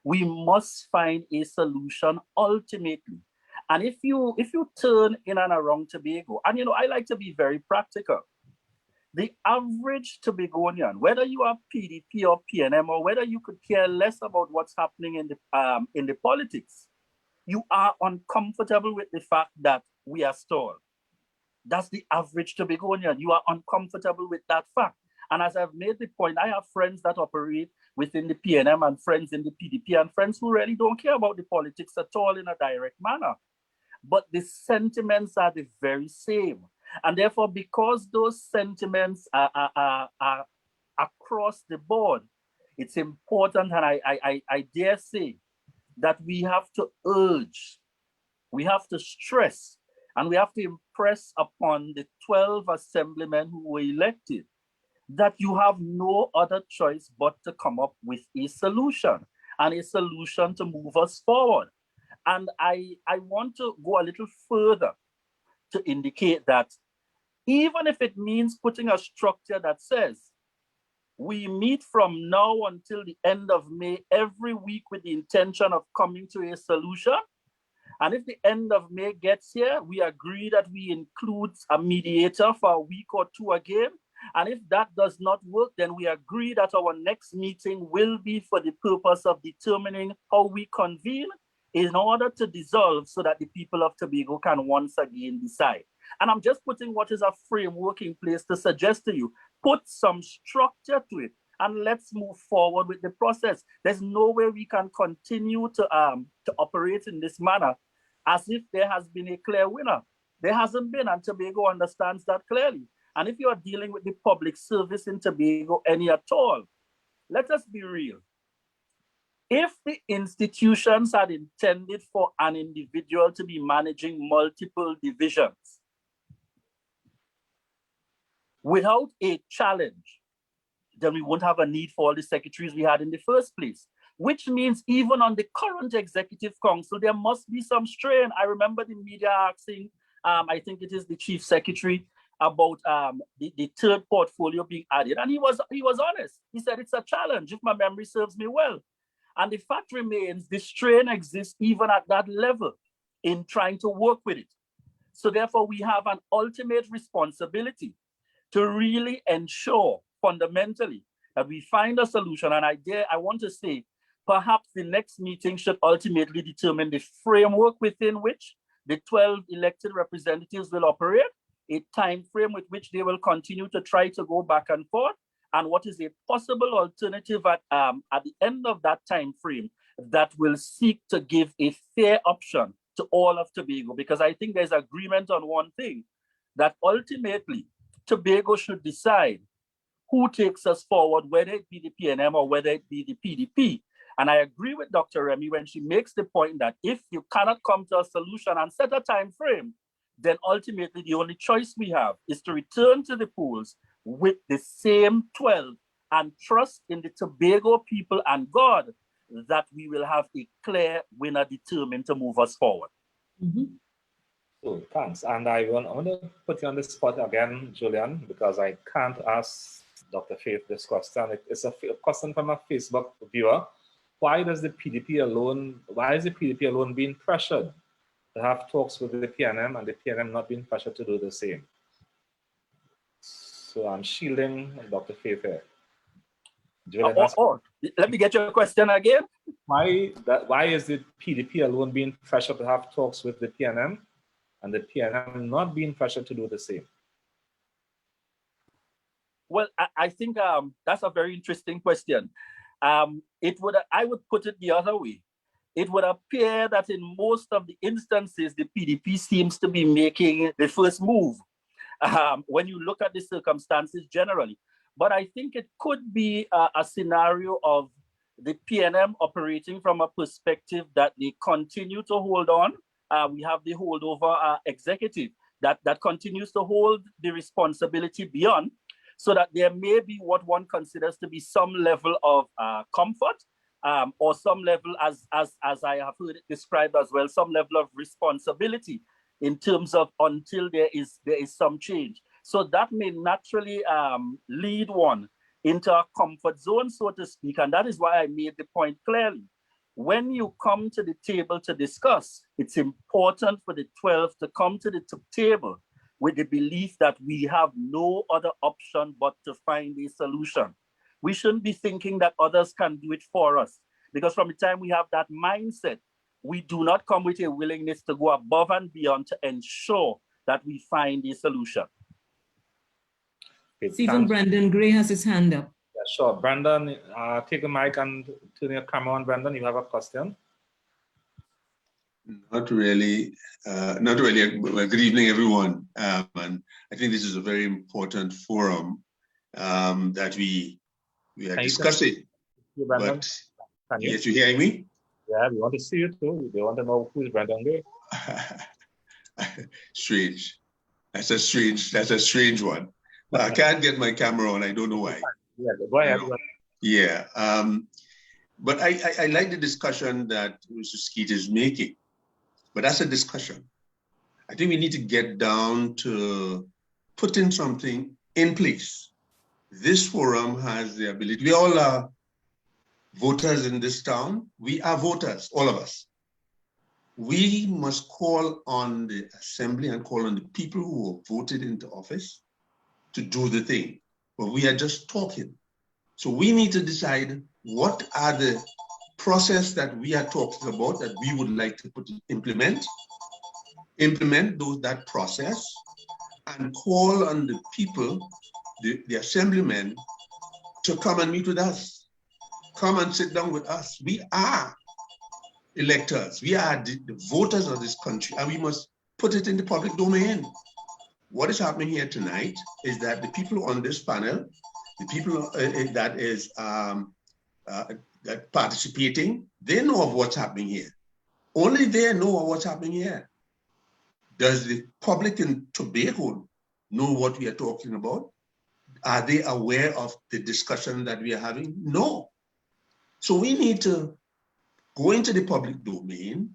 We must find a solution ultimately. And if you turn in and around Tobago, and you know, I like to be very practical. The average Tobagonian, whether you are PDP or PNM, or whether you could care less about what's happening in the politics, you are uncomfortable with the fact that we are stalled. That's the average Tobagonian. You are uncomfortable with that fact. And as I've made the point, I have friends that operate within the PNM and friends in the PDP and friends who really don't care about the politics at all in a direct manner. But the sentiments are the very same. And therefore, because those sentiments are across the board, it's important, and I dare say that we have to urge, we have to stress, and we have to impress upon the 12 assemblymen who were elected that you have no other choice but to come up with a solution, and a solution to move us forward. And I want to go a little further to indicate that even if it means putting a structure that says we meet from now until the end of May every week with the intention of coming to a solution, and if the end of May gets here, we agree that we include a mediator for a week or two again. And if that does not work, then we agree that our next meeting will be for the purpose of determining how we convene in order to dissolve so that the people of Tobago can once again decide. And I'm just putting what is a framework in place to suggest to you, put some structure to it, and let's move forward with the process. There's no way we can continue to operate in this manner as if there has been a clear winner. There hasn't been, and Tobago understands that clearly. And if you are dealing with the public service in Tobago any at all, let us be real. If the institutions had intended for an individual to be managing multiple divisions without a challenge, then we won't have a need for all the secretaries we had in the first place, which means even on the current executive council, there must be some strain. I remember the media asking, I think it is the chief secretary, about the third portfolio being added. And he was honest. He said, it's a challenge, if my memory serves me well. And the fact remains, the strain exists even at that level in trying to work with it. So therefore, we have an ultimate responsibility to really ensure fundamentally that we find a solution. And I want to say, perhaps the next meeting should ultimately determine the framework within which the 12 elected representatives will operate, a time frame with which they will continue to try to go back and forth, and what is a possible alternative at the end of that time frame that will seek to give a fair option to all of Tobago. Because I think there's agreement on one thing, that ultimately Tobago should decide who takes us forward, whether it be the PNM or whether it be the PDP. And I agree with Dr. Remy when she makes the point that if you cannot come to a solution and set a time frame, then ultimately the only choice we have is to return to the polls with the same 12 and trust in the Tobago people and God that we will have a clear winner determined to move us forward.
Mm-hmm.
So thanks. And I want to put you on the spot again, Julian, because I can't ask Dr. Faith this question. It's a question from a Facebook viewer. Why is the PDP alone being pressured to have talks with the PNM and the PNM not being pressured to do the same? So I'm shielding Dr. Faith here. Julian,
let me get your question again.
why is the PDP alone being pressured to have talks with the PNM and the PNM not being pressured to do the same?
Well, I think that's a very interesting question. I would put it the other way. It would appear that in most of the instances, the PDP seems to be making the first move when you look at the circumstances generally. But I think it could be a scenario of the PNM operating from a perspective that they continue to hold on. We have the holdover executive that continues to hold the responsibility beyond, so that there may be what one considers to be some level of comfort, or some level, as I have heard it described as well, some level of responsibility in terms of until there is some change. So that may naturally lead one into a comfort zone, so to speak. And that is why I made the point clearly. When you come to the table to discuss, it's important for the 12 to come to the table with the belief that we have no other option but to find a solution. We shouldn't be thinking that others can do it for us, because from the time we have that mindset, we do not come with a willingness to go above and beyond to ensure that we find a solution.
Stephen Brandon Gray has his hand up.
Yeah, sure. Brandon, take a mic and turn your camera on. Brandon, you have a question?
Not really. Well, good evening, everyone. And I think this is a very important forum that we are discussing. But yes, you hearing me?
Yeah, we want to see you too. They want to know who is Brandon Gray.
Strange. That's a strange one. I can't get my camera on. I don't know why.
Yeah, go ahead.
Yeah. But I like the discussion that Mr. Skeet is making. But that's a discussion. I think we need to get down to putting something in place. This forum has the ability. We all are voters in this town. We are voters, all of us. We must call on the assembly and call on the people who were voted into office to do the thing. But we are just talking. So we need to decide what are the process that we are talking about that we would like to implement that process, and call on the people, the assemblymen, to come and meet with us, come and sit down with us. We are electors, we are the voters of this country, and we must put it in the public domain. What is happening here tonight is that the people on this panel, the people that participating, they know of what's happening here. Only they know of what's happening here. Does the public in Tobago know what we are talking about? Are they aware of the discussion that we are having? No. So we need to go into the public domain,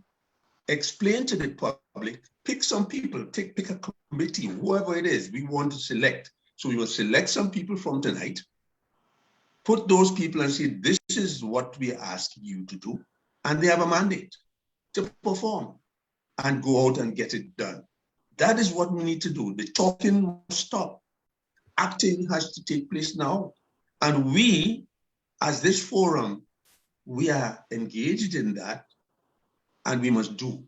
explain to the public, pick some people, pick a committee, whoever it is we want to select. So we will select some people from tonight, put those people and say, this is what we are asking you to do. And they have a mandate to perform and go out and get it done. That is what we need to do. The talking must stop. Acting has to take place now. And we, as this forum, we are engaged in that, and we must do.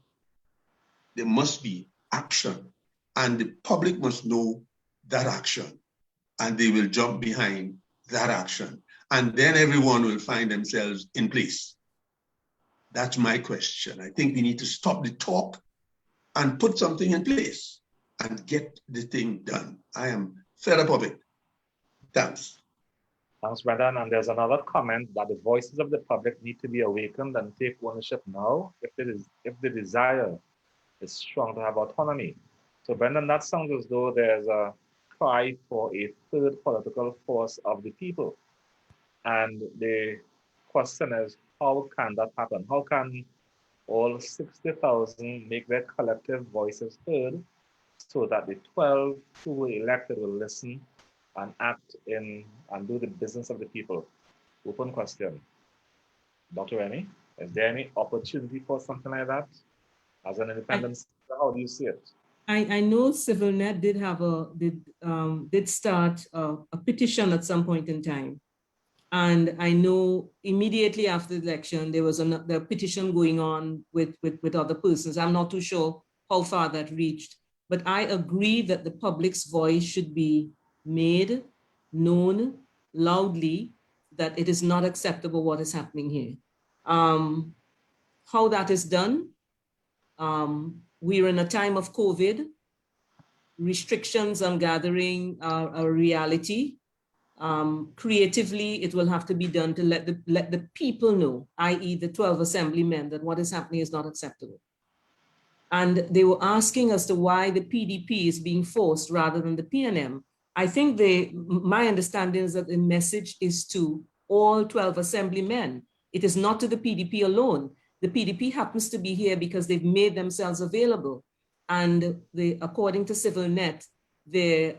There must be action, and the public must know that action, and they will jump behind that action. And then everyone will find themselves in place. That's my question. I think we need to stop the talk and put something in place and get the thing done. I am fed up of it. Thanks.
Thanks, Brandon. And there's another comment that the voices of the public need to be awakened and take ownership now if the desire is strong to have autonomy. So, Brandon, that sounds as though there's a cry for a third political force of the people. And the question is, how can that happen? How can all 60,000 make their collective voices heard so that the 12 who were elected will listen and act in and do the business of the people? Open question. Dr. Remy, is there any opportunity for something like that as an independent? How do you see it?
I know CivilNet did start a petition at some point in time, And I know immediately after the election, there was the petition going on with other persons. I'm not too sure how far that reached, but I agree that the public's voice should be made known loudly that it is not acceptable what is happening here. How that is done, we're in a time of COVID. Restrictions on gathering are a reality. Creatively, it will have to be done to let the people know, i.e. the 12 assemblymen, that what is happening is not acceptable. And they were asking as to why the PDP is being forced rather than the PNM. I think my understanding is that the message is to all 12 assemblymen. It is not to the PDP alone. The PDP happens to be here because they've made themselves available. And according to CivilNet, their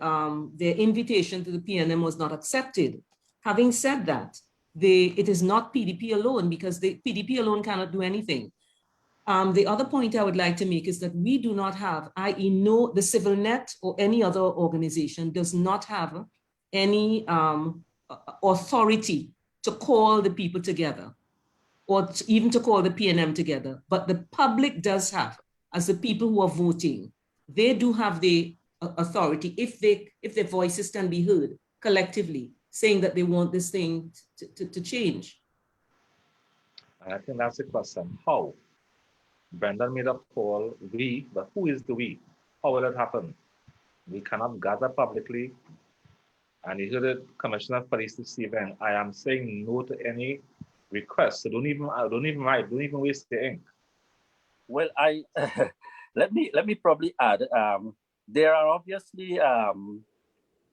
invitation to the PNM was not accepted. Having said that, it is not PDP alone, because the PDP alone cannot do anything. The other point I would like to make is that we do not have, i.e. no, the CivilNet or any other organization does not have any authority to call the people together, or even to call the PNM together. But the public does have, as the people who are voting, they do have the authority, if their voices can be heard collectively, saying that they want this thing to change.
And I think that's the question. How? Brendan made a call, we, but who is the we? How will it happen? We cannot gather publicly. And you heard the Commissioner of Police this evening. I am saying no to any request. So don't even write, don't even waste the ink.
Well, let me probably add, there are obviously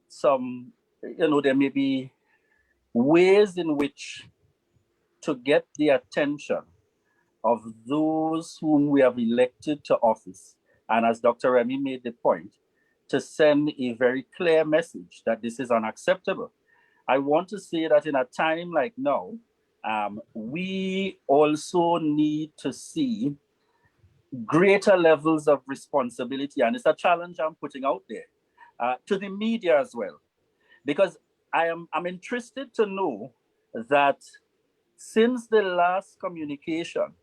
some, there may be ways in which to get the attention of those whom we have elected to office. And as Dr. Remy made the point, to send a very clear message that this is unacceptable. I want to say that in a time like now, we also need to see greater levels of responsibility. And it's a challenge I'm putting out there to the media as well, because I'm interested to know that since the last communication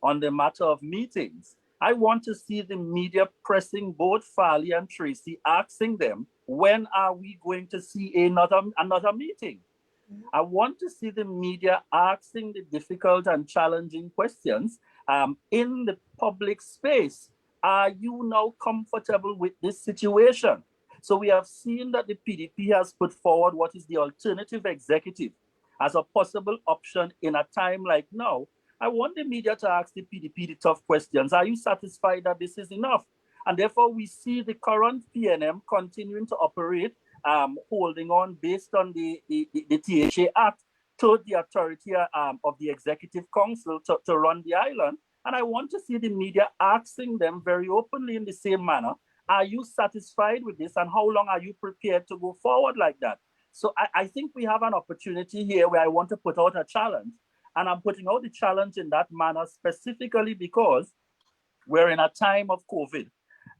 on the matter of meetings, I want to see the media pressing both Farley and Tracy, asking them, when are we going to see another meeting? I want to see the media asking the difficult and challenging questions in the public space. Are you now comfortable with this situation? So we have seen that the PDP has put forward what is the alternative executive as a possible option in a time like now. I want the media to ask the PDP the tough questions. Are you satisfied that this is enough? And therefore, we see the current PNM continuing to operate, holding on based on the THA Act to the authority of the Executive Council to run the island. And I want to see the media asking them very openly in the same manner, are you satisfied with this, and how long are you prepared to go forward like that? So I think we have an opportunity here where I want to put out a challenge. And I'm putting out the challenge in that manner specifically because we're in a time of COVID,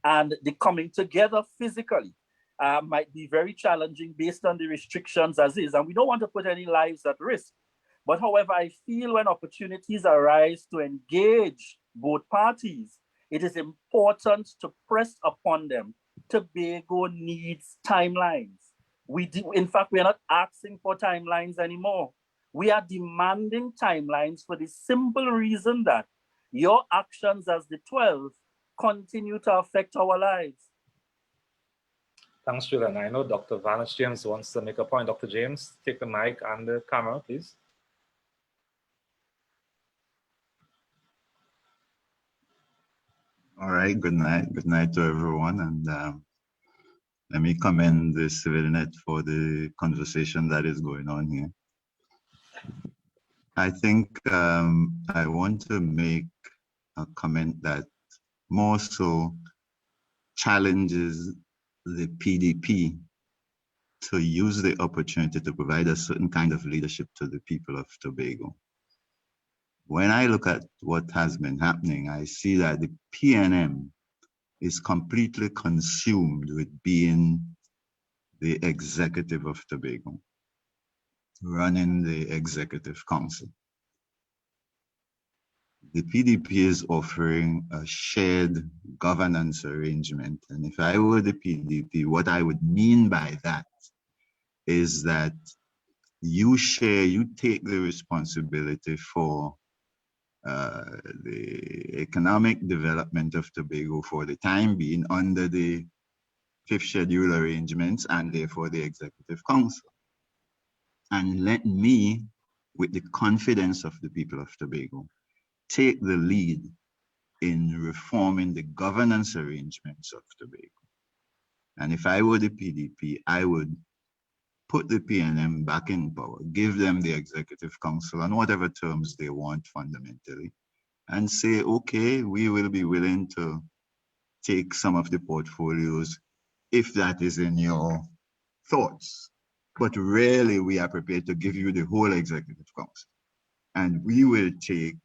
and the coming together physically might be very challenging based on the restrictions as is. And we don't want to put any lives at risk. But however, I feel when opportunities arise to engage both parties, it is important to press upon them. Tobago needs timelines. In fact, we are not asking for timelines anymore. We are demanding timelines for the simple reason that your actions as the 12 continue to affect our lives.
Thanks, Julian. I know Dr. Vanis James wants to make a point. Dr. James, take the mic and the camera, please.
All right, good night. Good night to everyone. And let me commend the CivilNet for the conversation that is going on here. I think I want to make a comment that more so challenges the PDP to use the opportunity to provide a certain kind of leadership to the people of Tobago. When I look at what has been happening, I see that the PNM is completely consumed with being the executive of Tobago. running the Executive Council. The PDP is offering a shared governance arrangement. And if I were the PDP, what I would mean by that is that you take the responsibility for the economic development of Tobago for the time being under the Fifth Schedule arrangements and therefore the Executive Council. And let me, with the confidence of the people of Tobago, take the lead in reforming the governance arrangements of Tobago. And if I were the PDP, I would put the PNM back in power, give them the Executive Council on whatever terms they want fundamentally, and say, okay, we will be willing to take some of the portfolios if that is in your thoughts. But really, we are prepared to give you the whole Executive Council. And we will take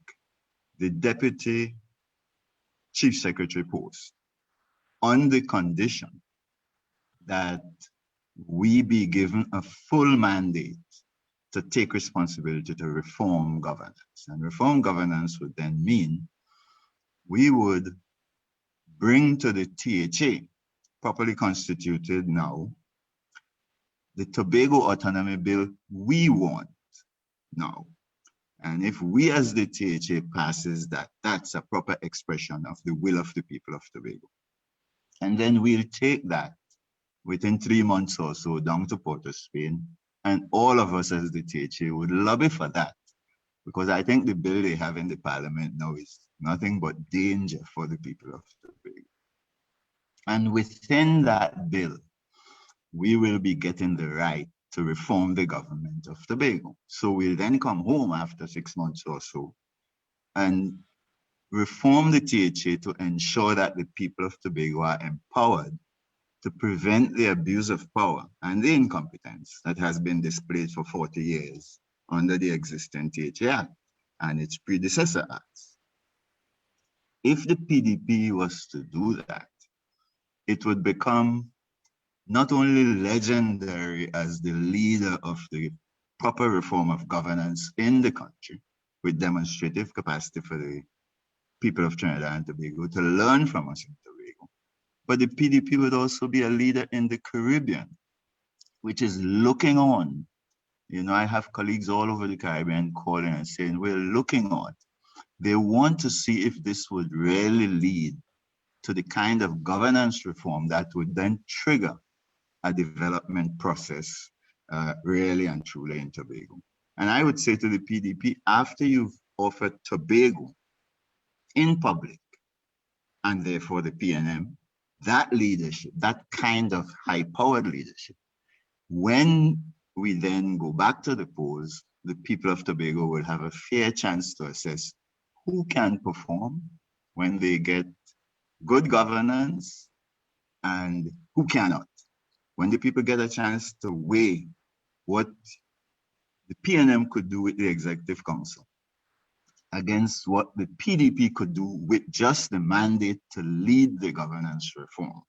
the Deputy Chief Secretary post on the condition that we be given a full mandate to take responsibility to reform governance. And reform governance would then mean we would bring to the THA, properly constituted now, the Tobago Autonomy Bill we want now. And if we as the THA passes that, that's a proper expression of the will of the people of Tobago. And then we'll take that within 3 months or so down to Port of Spain, and all of us as the THA would lobby for that, because I think the bill they have in the parliament now is nothing but danger for the people of Tobago. And within that bill, we will be getting the right to reform the government of Tobago. So we'll then come home after 6 months or so and reform the THA to ensure that the people of Tobago are empowered to prevent the abuse of power and the incompetence that has been displayed for 40 years under the existing THA Act and its predecessor acts. If the PDP was to do that, it would become not only legendary as the leader of the proper reform of governance in the country, with demonstrative capacity for the people of Trinidad and Tobago to learn from us in Tobago, but the PDP would also be a leader in the Caribbean, which is looking on. You know, I have colleagues all over the Caribbean calling and saying, we're looking on. They want to see if this would really lead to the kind of governance reform that would then trigger a development process really and truly in Tobago. And I would say to the PDP, after you've offered Tobago in public, and therefore the PNM, that leadership, that kind of high-powered leadership, when we then go back to the polls, the people of Tobago will have a fair chance to assess who can perform when they get good governance and who cannot. When the people get a chance to weigh what the PNM could do with the Executive Council against what the PDP could do with just the mandate to lead the governance reform,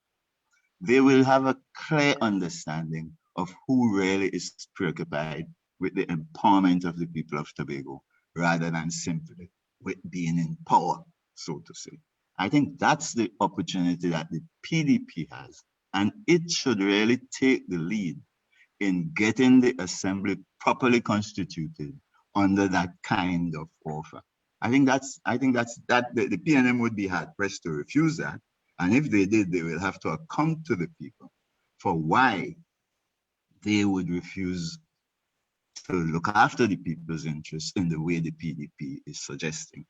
they will have a clear understanding of who really is preoccupied with the empowerment of the people of Tobago rather than simply with being in power, so to say. I think that's the opportunity that the PDP has, and it should really take the lead in getting the assembly properly constituted under that kind of offer. I think that the PNM would be hard pressed to refuse that. And if they did, they will have to account to the people for why they would refuse to look after the people's interests in the way the PDP is suggesting.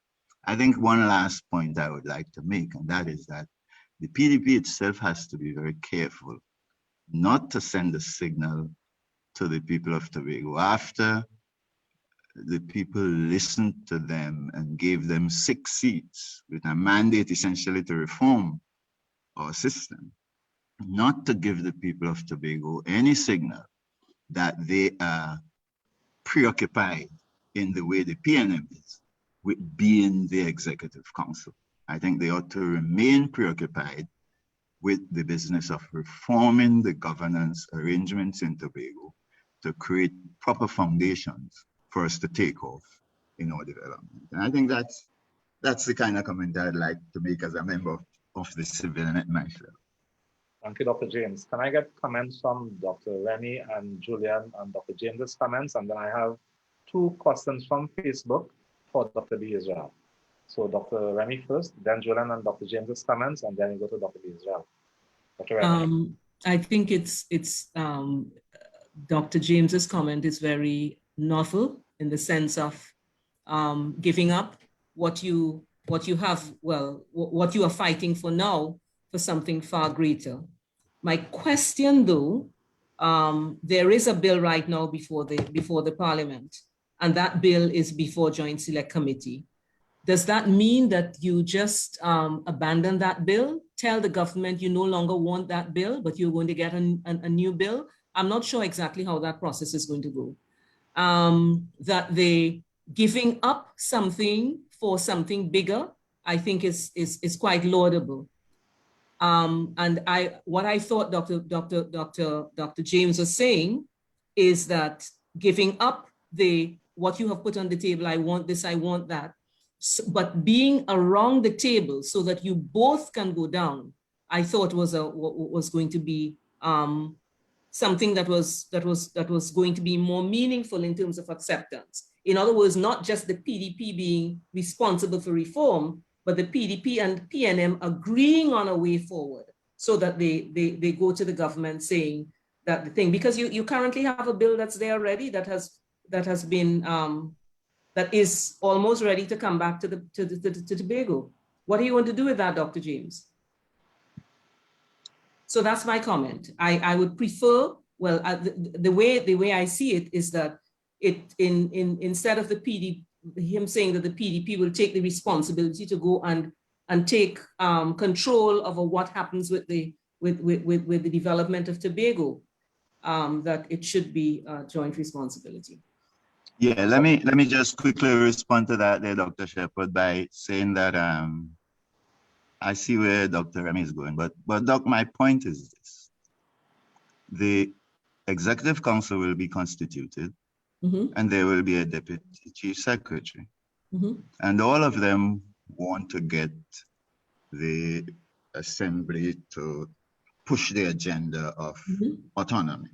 I think one last point I would like to make, and that is that the PDP itself has to be very careful not to send a signal to the people of Tobago after the people listened to them and gave them 6 seats with a mandate essentially to reform our system, not to give the people of Tobago any signal that they are preoccupied in the way the PNM is with being the Executive Council. I think they ought to remain preoccupied with the business of reforming the governance arrangements in Tobago to create proper foundations for us to take off in our development. And I think that's the kind of comment I'd like to make as a member of the civil net myself.
Thank you, Dr. James. Can I get comments from Dr. Remy and Julian and Dr. James's comments? And then I have 2 questions from Facebook for Dr. B. Israel. So Dr. Remy first, then Julian and Dr. James's comments, and then you go to Dr. B. Israel. Dr. Remy.
I think it's Dr. James's comment is very novel in the sense of giving up what you have, well, what you are fighting for now for something far greater. My question though, there is a bill right now before the Parliament, and that bill is before Joint Select Committee. Does that mean that you just abandon that bill, tell the government you no longer want that bill, but you're going to get a new bill? I'm not sure exactly how that process is going to go. That they giving up something for something bigger, I think is quite laudable. And what I thought Dr. James was saying is that giving up what you have put on the table, I want this, I want that, but being around the table so that you both can go down, I thought was going to be something that was going to be more meaningful in terms of acceptance. In other words, not just the PDP being responsible for reform, but the PDP and PNM agreeing on a way forward so that they go to the government saying that the thing, because you currently have a bill that's there already that has been that is almost ready to come back to Tobago. What are you going to do with that, Dr. James? So that's my comment. I would prefer, well, the way I see it is that instead of the PDP, him saying that the PDP will take the responsibility to go and take control over what happens with the development of Tobago, that it should be a joint responsibility.
Yeah, let me just quickly respond to that there, Dr. Shepherd, by saying that I see where Dr. Remy is going, but Doc, my point is this: the Executive Council will be constituted, and there will be a Deputy Chief Secretary, and all of them want to get the Assembly to push the agenda of autonomy.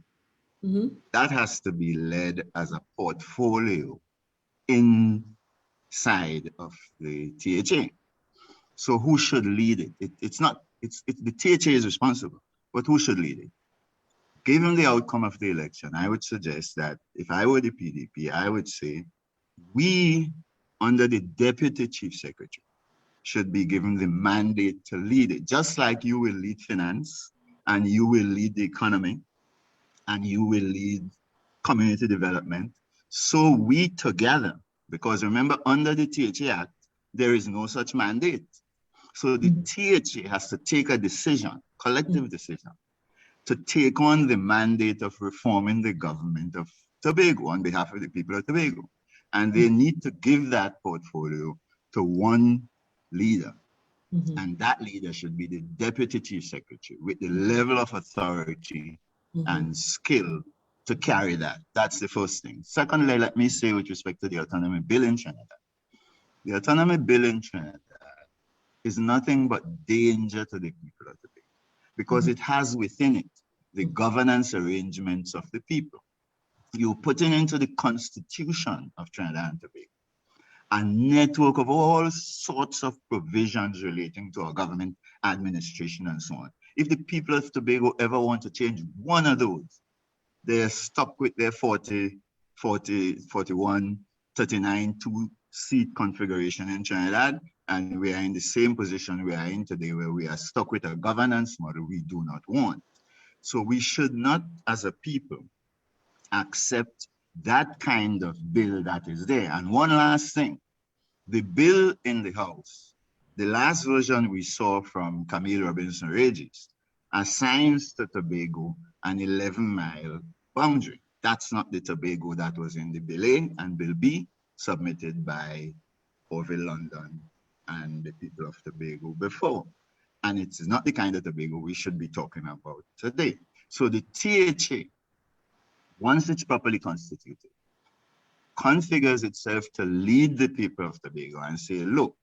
That has to be led as a portfolio inside of the THA. So who should lead it? It's the THA is responsible, but who should lead it? Given the outcome of the election, I would suggest that if I were the PDP, I would say we, under the Deputy Chief Secretary, should be given the mandate to lead it, just like you will lead finance, and you will lead the economy, and you will lead community development. So we together, because remember, under the THA Act, there is no such mandate. So the THA has to take a decision, collective decision, to take on the mandate of reforming the government of Tobago on behalf of the people of Tobago. And they need to give that portfolio to one leader. And that leader should be the Deputy Chief Secretary with the level of authority and skill to carry that. That's the first thing. Secondly, let me say with respect to the Autonomy Bill in Trinidad. The Autonomy Bill in Trinidad is nothing but danger to the people of Tobago because it has within it the governance arrangements of the people. You're putting into the Constitution of Trinidad and Tobago a network of all sorts of provisions relating to our government administration and so on. If the people of Tobago ever want to change one of those, they're stuck with their 40, 41, 39, 2-seat configuration in Trinidad, and we are in the same position we are in today, where we are stuck with a governance model we do not want. So we should not, as a people, accept that kind of bill that is there. And one last thing, the bill in the House, the last version we saw from Camille Robinson Regis, assigns to Tobago an 11-mile boundary. That's not the Tobago that was in the Bill A and Bill B submitted by Orville London and the people of Tobago before. And it's not the kind of Tobago we should be talking about today. So the THA once it's properly constituted, configures itself to lead the people of Tobago and say, look,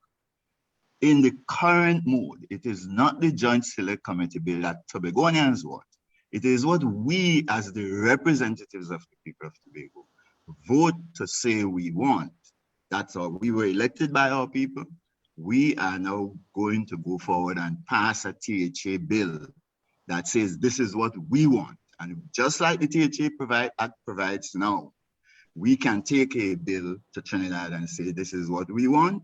in the current mode, it is not the Joint Select Committee bill that Tobagonians want. It is what we, as the representatives of the people of Tobago, vote to say we want. That's all. We were elected by our people. We are now going to go forward and pass a THA bill that says this is what we want. And just like the THA Act provides now, we can take a bill to Trinidad and say this is what we want.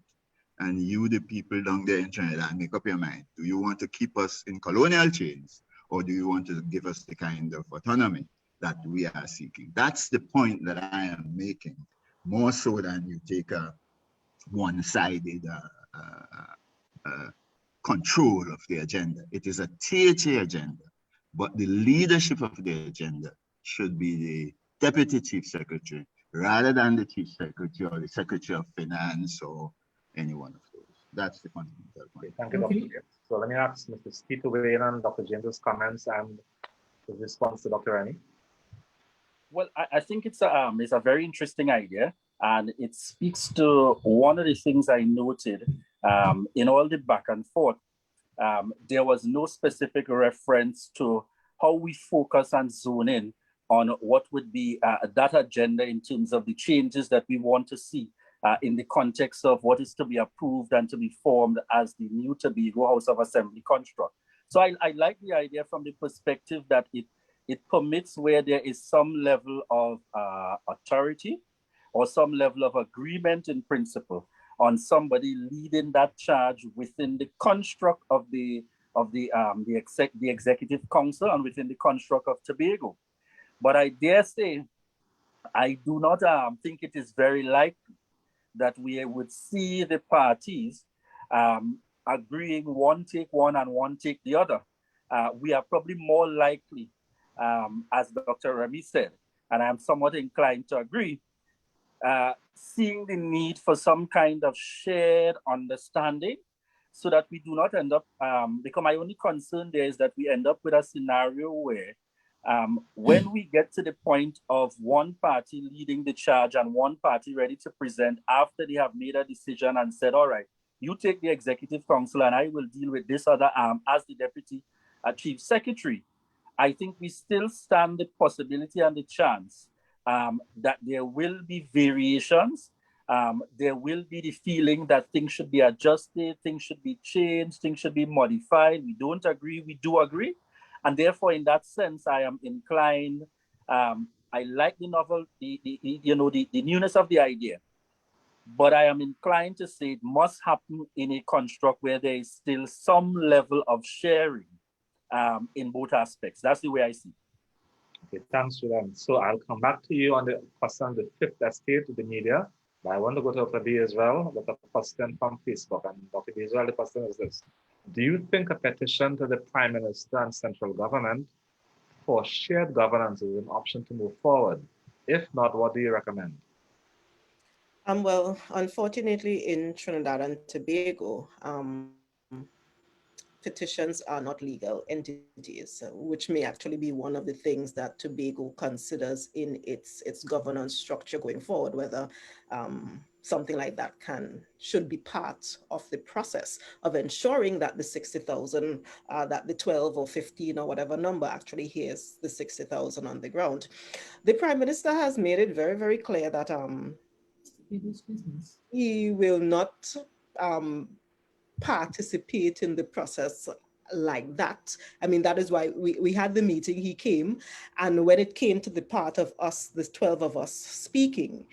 And you, the people down there in Trinidad, make up your mind. Do you want to keep us in colonial chains, or do you want to give us the kind of autonomy that we are seeking? That's the point that I am making, more so than you take a one-sided control of the agenda. It is a THA agenda, but the leadership of the agenda should be the Deputy Chief Secretary, rather than the Chief Secretary or the Secretary of Finance or any one of those. That's the fundamental point.
Thank you, Dr. James. So let me ask Mr. Steve to weigh in on Dr. James's comments and his response to Dr. Remy.
Well, I think it's a very interesting idea, and it speaks to one of the things I noted in all the back and forth. There was no specific reference to how we focus and zone in on what would be that agenda in terms of the changes that we want to see in the context of what is to be approved and to be formed as the new Tobago House of Assembly construct. So I like the idea from the perspective that it permits where there is some level of authority or some level of agreement in principle on somebody leading that charge within the construct of the Executive Council and within the construct of Tobago. But I dare say, I do not think it is very likely that we would see the parties agreeing one take one and one take the other. We are probably more likely, as Dr. Remy said, and I'm somewhat inclined to agree, seeing the need for some kind of shared understanding so that we do not end up, because my only concern there is that we end up with a scenario where when we get to the point of one party leading the charge and one party ready to present after they have made a decision and said, all right, you take the Executive Council and I will deal with this other arm as the Deputy Chief Secretary, I think we still stand the possibility and the chance that there will be variations. There will be the feeling that things should be adjusted, things should be changed, things should be modified. We don't agree, we do agree. And therefore, in that sense, I am inclined, I like the novel, the newness of the idea, but I am inclined to say it must happen in a construct where there is still some level of sharing in both aspects. That's the way I see it.
Okay, thanks, Julian. So I'll come back to you on the question of the fifth estate to the media, but I want to go to Dr. B as well, with a question from Facebook. And Dr. B as well, the question is this. Do you think a petition to the Prime Minister and central government for shared governance is an option to move forward? If not, what do you recommend?
Well, unfortunately, in Trinidad and Tobago, petitions are not legal entities, which may actually be one of the things that Tobago considers in its governance structure going forward, whether something like that should be part of the process of ensuring that the 60,000, that the 12 or 15 or whatever number actually hears the 60,000 on the ground. The Prime Minister has made it very, very clear that he will not participate in the process like that. I mean, that is why we had the meeting, he came, and when it came to the part of us, the 12 of us speaking,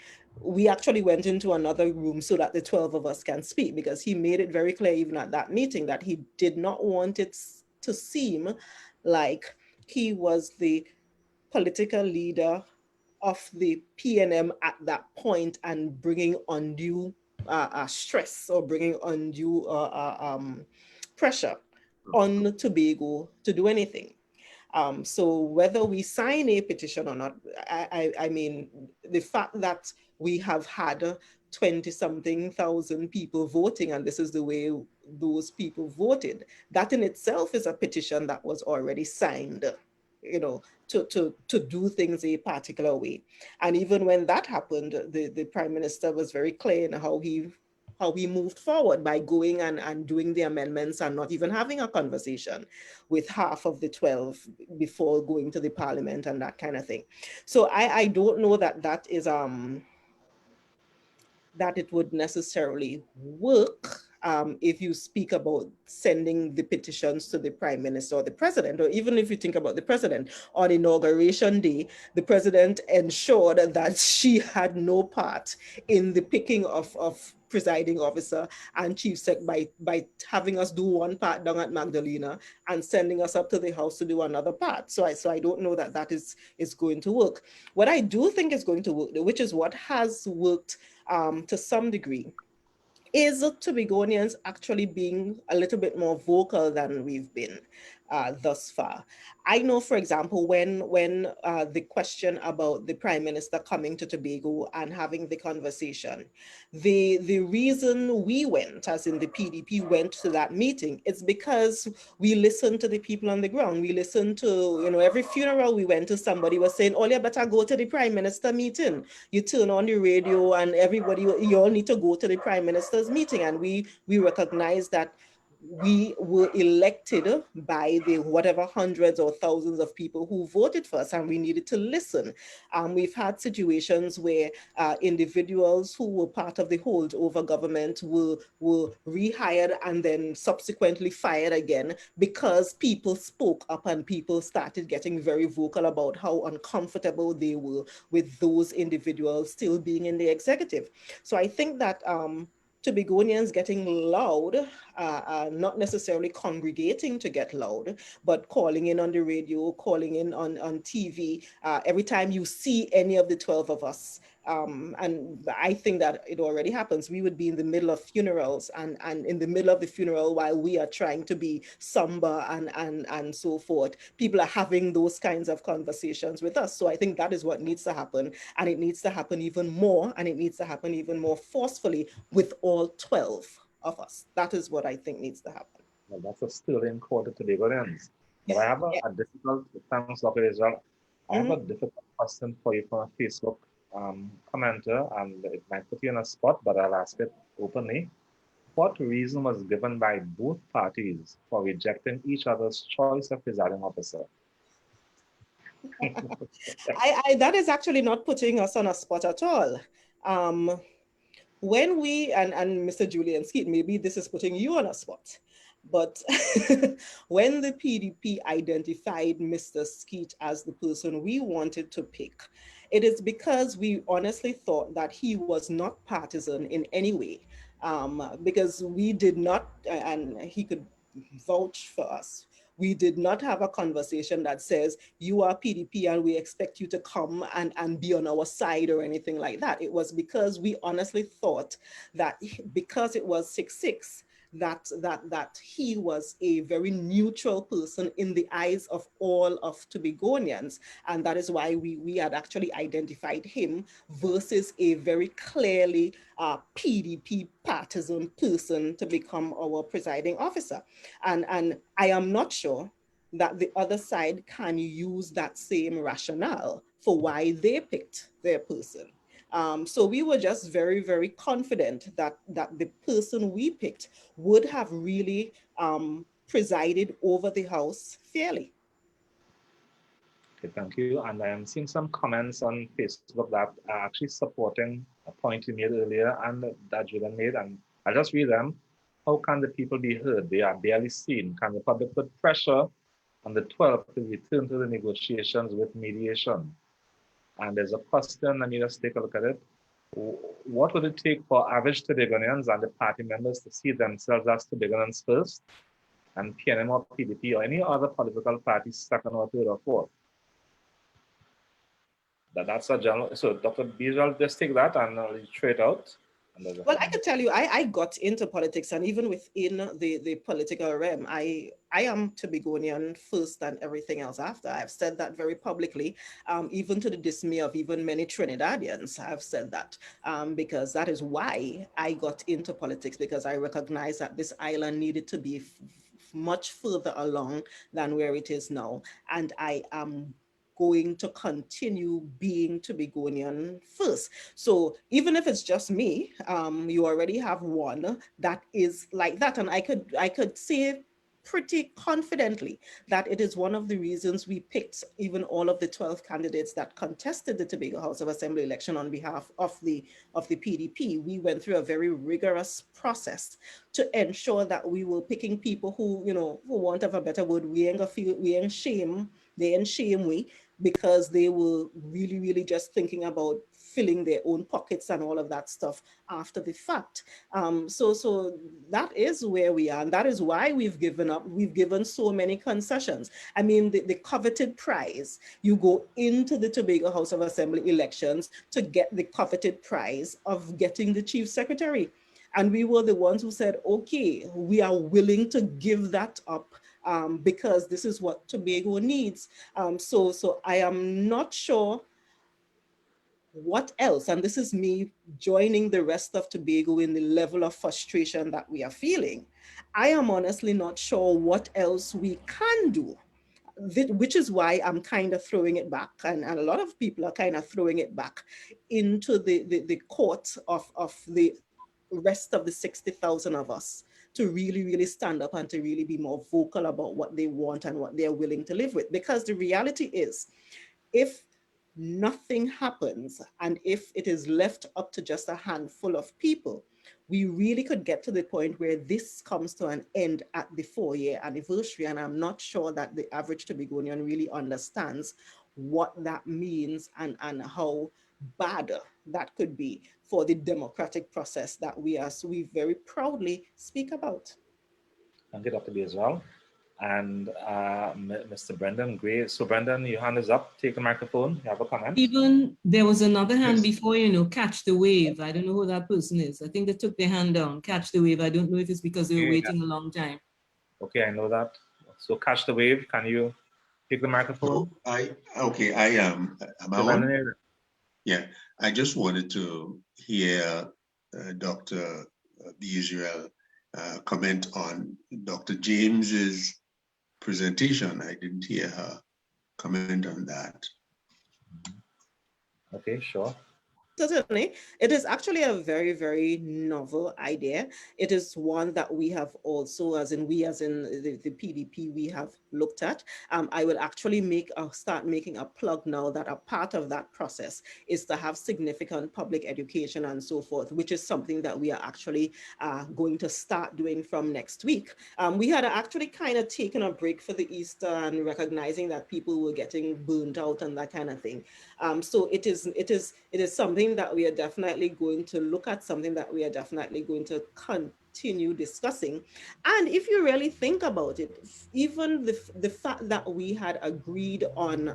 we actually went into another room so that the 12 of us can speak, because he made it very clear even at that meeting that he did not want it to seem like he was the political leader of the PNM at that point and bringing undue stress or bringing undue pressure on Tobago to do anything. So whether we sign a petition or not, I mean, the fact that we have had 20-something thousand people voting, and this is the way those people voted, that in itself is a petition that was already signed to do things a particular way. And even when that happened, the prime minister was very clear in how he moved forward by going and doing the amendments and not even having a conversation with half of the 12 before going to the parliament and that kind of thing. So I don't know that is that it would necessarily work if you speak about sending the petitions to the prime minister or the president, or even if you think about the president. On inauguration day, the president ensured that she had no part in the picking of presiding officer and chief sec by having us do one part down at Magdalena and sending us up to the house to do another part. So I don't know that is going to work. What I do think is going to work, which is what has worked to some degree, is Tobagonians actually being a little bit more vocal than we've been thus far. I know, for example, when the question about the prime minister coming to Tobago and having the conversation, the reason we went, as in the PDP went to that meeting, it's because we listened to the people on the ground. We listened to, every funeral we went to, somebody was saying, oh, you better go to the prime minister meeting. You turn on the radio and everybody, you all need to go to the prime minister's meeting. And we recognize that we were elected by the whatever hundreds or thousands of people who voted for us, and we needed to listen. We've had situations where individuals who were part of the holdover government were rehired and then subsequently fired again because people spoke up and people started getting very vocal about how uncomfortable they were with those individuals still being in the executive. So I think that Tobagonians getting loud, not necessarily congregating to get loud, but calling in on the radio, calling in on TV, every time you see any of the 12 of us. And I think that it already happens. We would be in the middle of funerals and in the middle of the funeral while we are trying to be somber and so forth. People are having those kinds of conversations with us. So I think that is what needs to happen. And it needs to happen even more, and it needs to happen even more forcefully with all 12 of us. That is what I think needs to happen.
Well, that's a sterling quote to Tobagonians. But I have a difficult, thanks, Dr. Israel. I have a difficult question for you from a Facebook commenter, and it might put you on a spot, but I'll ask it openly. What reason was given by both parties for rejecting each other's choice of presiding officer?
That is actually not putting us on a spot at all. When we, and Mr. Julian Skeet, maybe this is putting you on a spot, but when the PDP identified Mr. Skeet as the person we wanted to pick, it is because we honestly thought that he was not partisan in any way, because we did not, and he could vouch for us, we did not have a conversation that says, you are PDP and we expect you to come and be on our side or anything like that. It was because we honestly thought that because it was 6-6, that he was a very neutral person in the eyes of all of Tobagonians. And that is why we had actually identified him versus a very clearly PDP partisan person to become our presiding officer. And I am not sure that the other side can use that same rationale for why they picked their person. So we were just very, very confident that the person we picked would have really presided over the House fairly.
Okay, thank you. And I am seeing some comments on Facebook that are actually supporting a point you made earlier and that Julian made, and I'll just read them. How can the people be heard? They are barely seen. Can the public put pressure on the 12 to return to the negotiations with mediation? And there's a question, let me just take a look at it. What would it take for average Tobagonians and the party members to see themselves as Tobagonians first, and PNM or PDP or any other political party second or third or fourth? That's a general. So Dr. Bijal, just take that and throw it out.
Well, I can tell you, I got into politics, and even within the political realm, I am Tobagonian first and everything else after. I've said that very publicly, even to the dismay of even many Trinidadians. I've said that because that is why I got into politics, because I recognized that this island needed to be much further along than where it is now. And I am going to continue being Tobagonian first. So even if it's just me, you already have one that is like that. And I could say pretty confidently that it is one of the reasons we picked even all of the 12 candidates that contested the Tobago House of Assembly election on behalf of the PDP. We went through a very rigorous process to ensure that we were picking people who, you know, for want of a better word, we ain't shame we, because they were really, really just thinking about filling their own pockets and all of that stuff after the fact. So that is where we are. And that is why we've given up. We've given so many concessions. I mean, the coveted prize, you go into the Tobago House of Assembly elections to get the coveted prize of getting the chief secretary. And we were the ones who said, okay, we are willing to give that up because this is what Tobago needs. So I am not sure what else, and this is me joining the rest of Tobago in the level of frustration that we are feeling. I am honestly not sure what else we can do, which is why I'm kind of throwing it back, and a lot of people are kind of throwing it back into the court of the rest of the 60,000 of us to really, really stand up and to really be more vocal about what they want and what they're willing to live with. Because the reality is, if nothing happens and if it is left up to just a handful of people, we really could get to the point where this comes to an end at the 4-year anniversary. And I'm not sure that the average Tobagonian really understands what that means and how bad that could be for the democratic process that we very proudly speak about.
Thank you, Dr. B, as well. And Mr. Brendan Gray. So Brendan, your hand is up. Take the microphone. You have a comment?
Even there was another hand
Yes.
before, you know, catch the wave. I don't know who that person is. I think they took their hand down, catch the wave. I don't know if it's because they were waiting a long time.
Okay, I know that. So catch the wave. Can you take the microphone?
So I am I on? Yeah, I just wanted to hear Dr. Israel comment on Dr. James's presentation. I didn't hear her comment on that.
Okay, sure.
Certainly, it is actually a very, very novel idea. It is one that we have also, as in the PDP, we have looked at. I will actually start making a plug now that a part of that process is to have significant public education and so forth, which is something that we are actually going to start doing from next week. We had actually kind of taken a break for the Easter and recognizing that people were getting burnt out and that kind of thing. So it is something that we are definitely going to look at, something that we are definitely going to continue discussing. And if you really think about it, even the fact that we had agreed on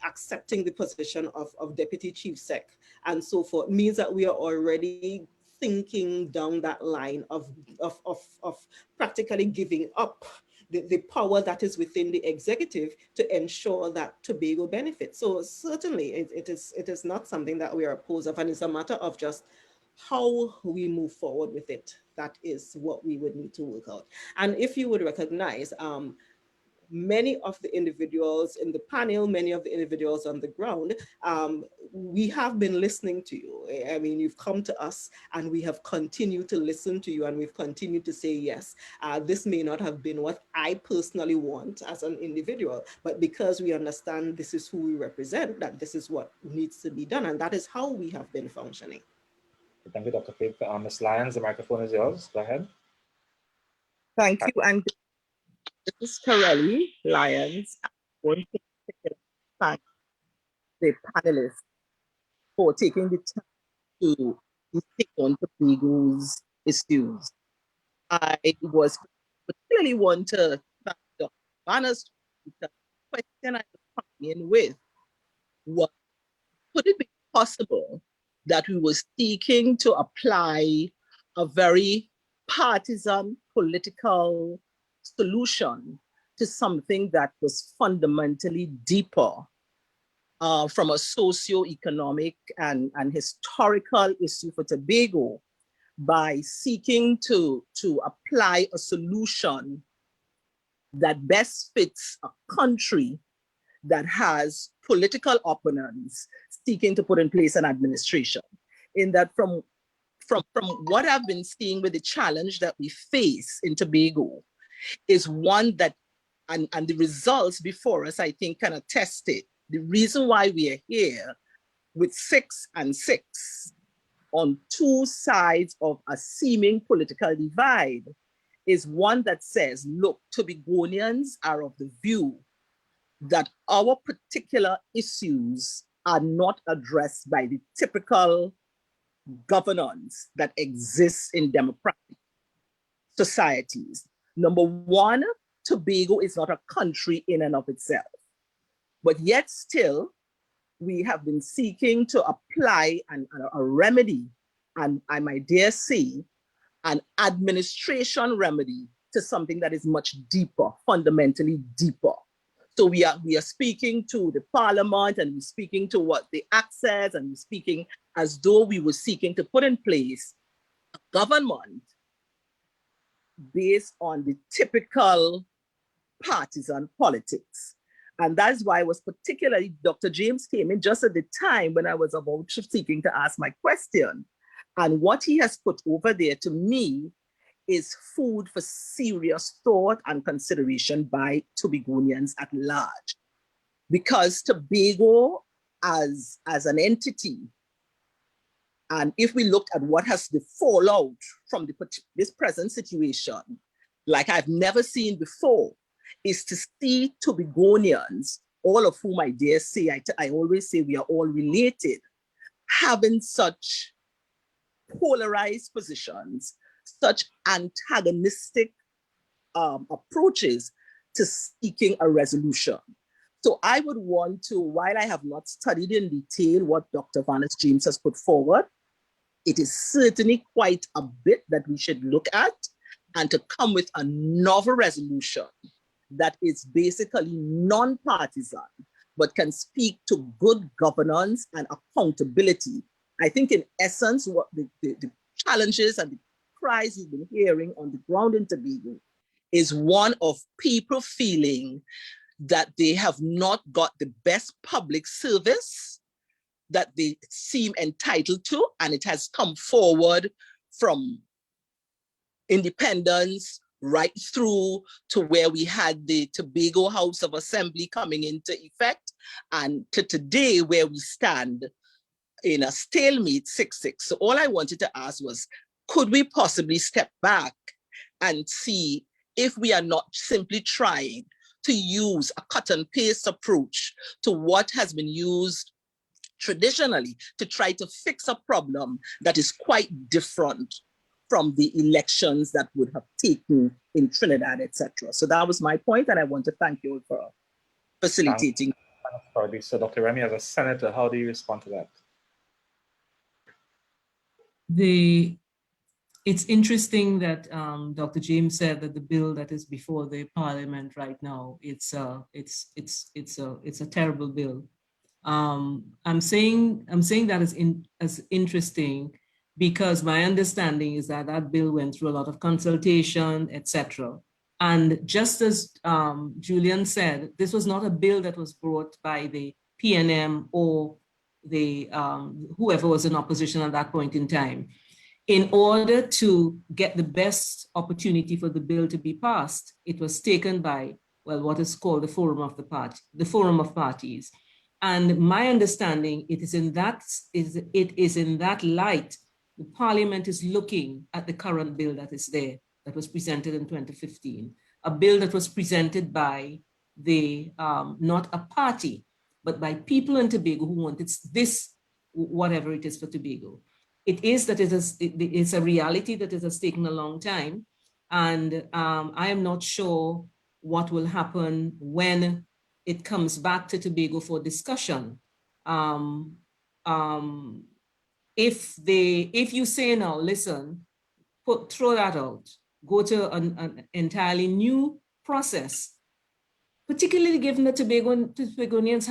accepting the position of deputy chief sec and so forth means that we are already thinking down that line of practically giving up the power that is within the executive to ensure that Tobago benefits. So certainly it is not something that we are opposed of, and it's a matter of just how we move forward with it. That is what we would need to work out. And if you would recognize, many of the individuals in the panel, many of the individuals on the ground, we have been listening to you. I mean, you've come to us and we have continued to listen to you and we've continued to say, yes, this may not have been what I personally want as an individual, but because we understand this is who we represent, that this is what needs to be done. And that is how we have been functioning.
Thank you, Dr. Faith. Ms. Lyons, the microphone is yours. Go ahead.
Thank you. And this is Corelli Lyons. I want to thank the panelists for taking the time to take on Tobago's issues. I was particularly want to thank Dr. Banner's because the question I was coming in with was, could it be possible that we were seeking to apply a very partisan political solution to something that was fundamentally deeper from a socio-economic and historical issue for Tobago, by seeking to apply a solution that best fits a country that has political opponents seeking to put in place an administration. In that from what I've been seeing with the challenge that we face in Tobago is one that, and the results before us, I think, kind of test it. The reason why we are here with 6 and 6 on two sides of a seeming political divide is one that says, look, Tobagonians are of the view that our particular issues are not addressed by the typical governance that exists in democratic societies. Number one, Tobago is not a country in and of itself, but yet still we have been seeking to apply a remedy, and I might dare say, an administration remedy to something that is much deeper, fundamentally deeper. So we are speaking to the parliament, and we're speaking to what the act says, and we're speaking as though we were seeking to put in place a government based on the typical partisan politics. And that's why it was particularly, Dr. James came in just at the time when I was about seeking to ask my question. And what he has put over there to me is food for serious thought and consideration by Tobagonians at large. Because Tobago as an entity, and if we looked at what has the fallout from this present situation, like I've never seen before, is to see Tobagonians, all of whom I dare say, I always say we are all related, having such polarized positions, such antagonistic approaches to seeking a resolution. So I would want to, while I have not studied in detail what Dr. Vanis James has put forward, it is certainly quite a bit that we should look at and to come with a novel resolution that is basically non-partisan, but can speak to good governance and accountability. I think in essence, what the challenges and the cries you've been hearing on the ground in Tobago is one of people feeling that they have not got the best public service that they seem entitled to, and it has come forward from independence right through to where we had the Tobago House of Assembly coming into effect, and to today where we stand in a stalemate 6-6. So all I wanted to ask was, could we possibly step back and see if we are not simply trying to use a cut and paste approach to what has been used traditionally to try to fix a problem that is quite different from the elections that would have taken in Trinidad, etc. So that was my point, and I want to thank you for facilitating.
So Dr. Remy, as a senator, how do you respond to that?
It's interesting that Dr. James said that the bill that is before the parliament right now, it's a terrible bill. I'm saying that as interesting because my understanding is that that bill went through a lot of consultation, etc. And just as Julian said, this was not a bill that was brought by the PNM or the whoever was in opposition at that point in time. In order to get the best opportunity for the bill to be passed, it was taken by, well, what is called the Forum of Parties. And my understanding, it is in that light, the Parliament is looking at the current bill that is there, that was presented in 2015, a bill that was presented by the not a party, but by people in Tobago who wanted this, whatever it is for Tobago. It is that it's a reality that it has taken a long time. And I am not sure what will happen when it comes back to Tobago for discussion. If you say now, listen, throw that out, go to an entirely new process, particularly given that Tobagonians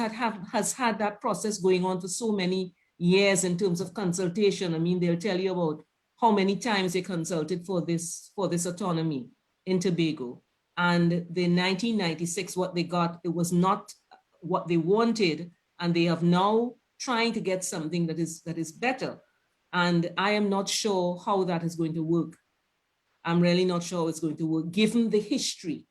has had that process going on for so many years in terms of consultation. I mean, they'll tell you about how many times they consulted for this autonomy in Tobago. And the 1996, what they got, it was not what they wanted, and they have now trying to get something that is better. And I am not sure how that is going to work. I'm really not sure it's going to work, given the history.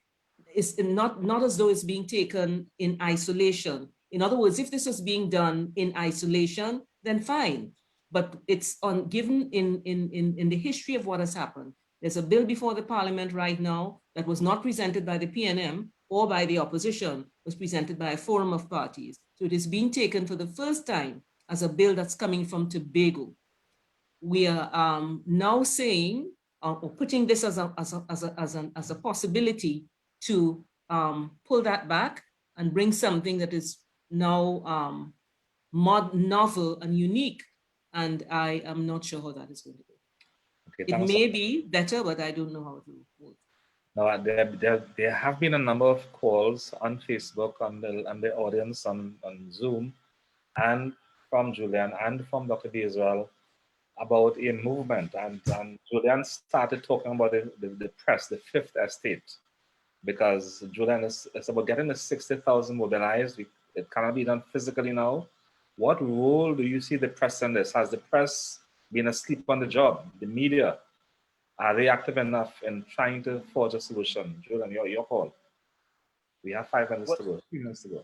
It's not as though it's being taken in isolation. In other words, if this was being done in isolation, then fine. But it's given in the history of what has happened. There's a bill before the parliament right now that was not presented by the PNM or by the opposition, was presented by a forum of parties. So it is being taken for the first time as a bill that's coming from Tobago. We are now saying, or putting this as a possibility to pull that back and bring something that is now novel and unique. And I am not sure how that is going to go.
Okay,
it may be better, but I don't know how to work.
Now, there have been a number of calls on Facebook, on the audience on Zoom, and from Julian and from Dr. B as well, about a movement. And Julian started talking about the press, the Fifth Estate, because Julian is about getting the 60,000 mobilized. It cannot be done physically now. What role do you see the press in this? Has the press been asleep on the job? The media, are they active enough in trying to forge a solution? Julian, your call. We have 5 minutes to go. 3 minutes to go.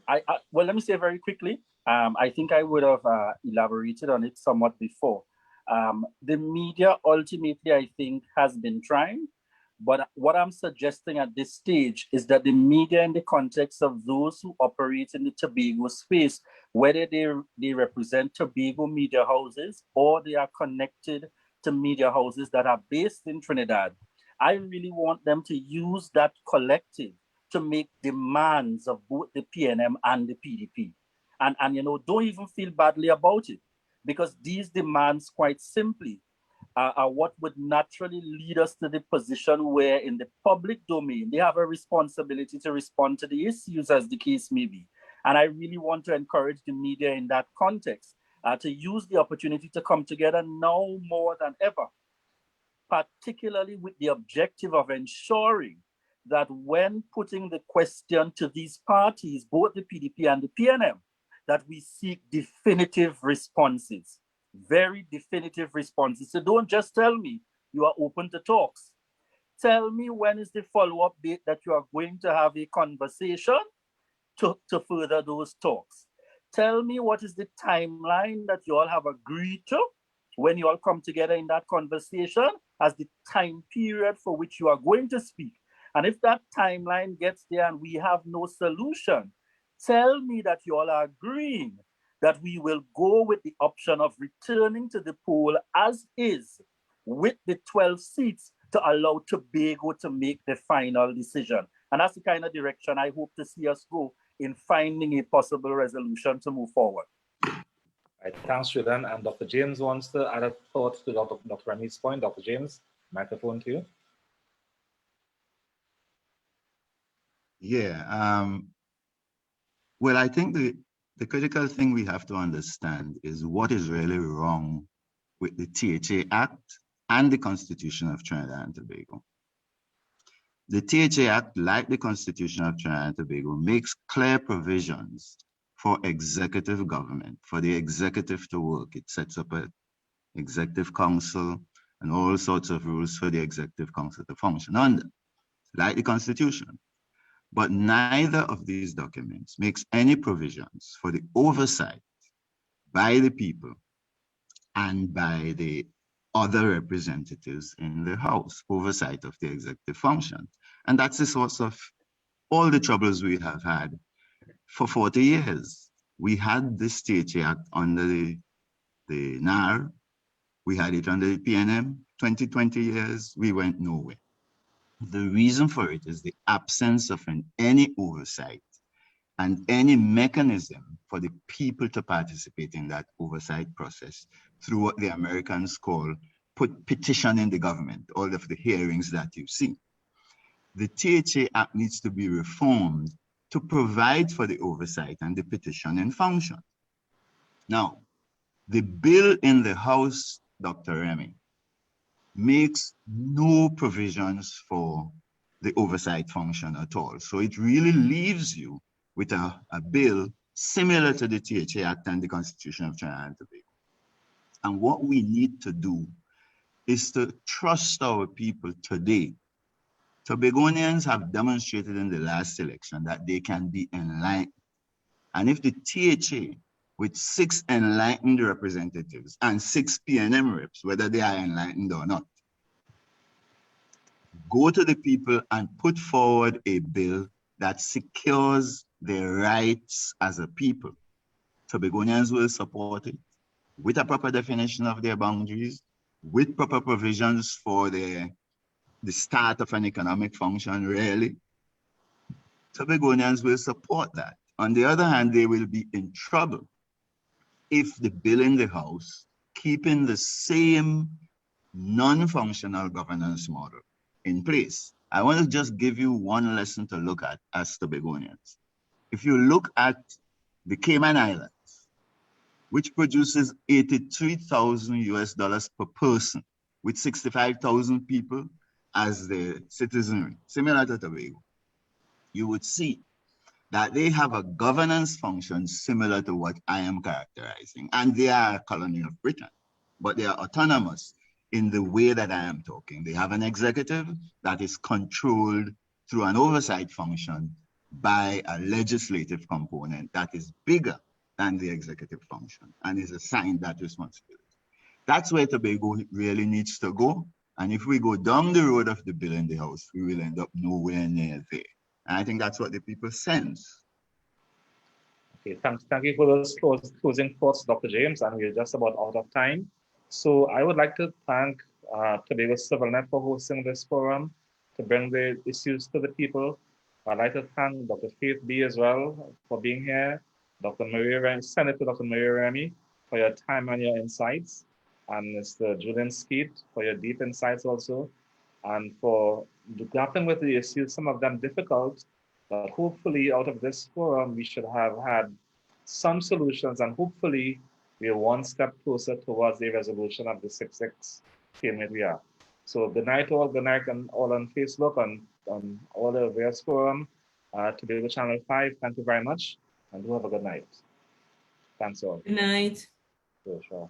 Well, let me say very quickly. I think I would have elaborated on it somewhat before. The media ultimately, I think, has been trying. But what I'm suggesting at this stage is that the media, in the context of those who operate in the Tobago space, whether they represent Tobago media houses or they are connected to media houses that are based in Trinidad, I really want them to use that collective to make demands of both the PNM and the PDP. And don't even feel badly about it, because these demands, quite simply, are what would naturally lead us to the position where, in the public domain, they have a responsibility to respond to the issues, as the case may be. And I really want to encourage the media in that context to use the opportunity to come together now more than ever, particularly with the objective of ensuring that when putting the question to these parties, both the PDP and the PNM, that we seek definitive responses. Very definitive responses. So don't just tell me you are open to talks. Tell me when is the follow-up date that you are going to have a conversation to further those talks. Tell me what is the timeline that you all have agreed to when you all come together in that conversation as the time period for which you are going to speak. And if that timeline gets there and we have no solution, tell me that you all are agreeing that we will go with the option of returning to the poll as is, with the 12 seats, to allow Tobago to make the final decision. And that's the kind of direction I hope to see us go in finding a possible resolution to move forward.
Right, thanks, Julian. And Dr. James wants to add a thought to Dr. Remy's point. Dr. James, microphone to you.
Yeah, well, I think the critical thing we have to understand is what is really wrong with the THA Act and the Constitution of Trinidad and Tobago. The THA Act, like the Constitution of Trinidad and Tobago, makes clear provisions for executive government, for the executive to work. It sets up an executive council and all sorts of rules for the executive council to function under, like the Constitution. But neither of these documents makes any provisions for the oversight by the people and by the other representatives in the House, oversight of the executive function. And that's the source of all the troubles we have had for 40 years. We had this THA Act under the NAR, we had it under the PNM, 20 years, we went nowhere. The reason for it is the absence of any oversight and any mechanism for the people to participate in that oversight process through what the Americans call petitioning the government, all of the hearings that you see. The THA Act needs to be reformed to provide for the oversight and the petitioning function. Now, the bill in the House, Dr. Remy, makes no provisions for the oversight function at all. So it really leaves you with a bill similar to the THA Act and the Constitution of Trinidad and Tobago. And what we need to do is to trust our people today. Tobagonians have demonstrated in the last election that they can be enlightened. And if the THA, with 6 enlightened representatives and 6 PNM reps, whether they are enlightened or not, go to the people and put forward a bill that secures their rights as a people, Tobagonians will support it with a proper definition of their boundaries, with proper provisions for the start of an economic function, really. Tobagonians will support that. On the other hand, they will be in trouble if the bill in the House, keeping the same non-functional governance model in place. I want to just give you one lesson to look at as Tobagonians. If you look at the Cayman Islands, which produces $83,000 per person with 65,000 people as the citizenry, similar to Tobago, you would see that they have a governance function similar to what I am characterizing. And they are a colony of Britain, but they are autonomous in the way that I am talking. They have an executive that is controlled through an oversight function by a legislative component that is bigger than the executive function and is assigned that responsibility. That's where Tobago really needs to go. And if we go down the road of the bill in the House, we will end up nowhere near there. And I think that's what the people sense.
Okay, thank you for those closing thoughts, Dr. James, and we're just about out of time. So I would like to thank Tobago CivilNet for hosting this forum to bring the issues to the people. I'd like to thank Dr. Faith B as well for being here, Senator Dr. Maria Remy for your time and your insights, and Mr. Julian Skeet for your deep insights also, and for grappling with the issues, some of them difficult, but hopefully out of this forum, we should have had some solutions, and hopefully we are one step closer towards the resolution of the 6-6 stalemate we are. So good night all, good night and all on Facebook, on all the various forum, Tobago Channel 5, thank you very much, and do have a good night. Thanks all.
Good night.
Sure.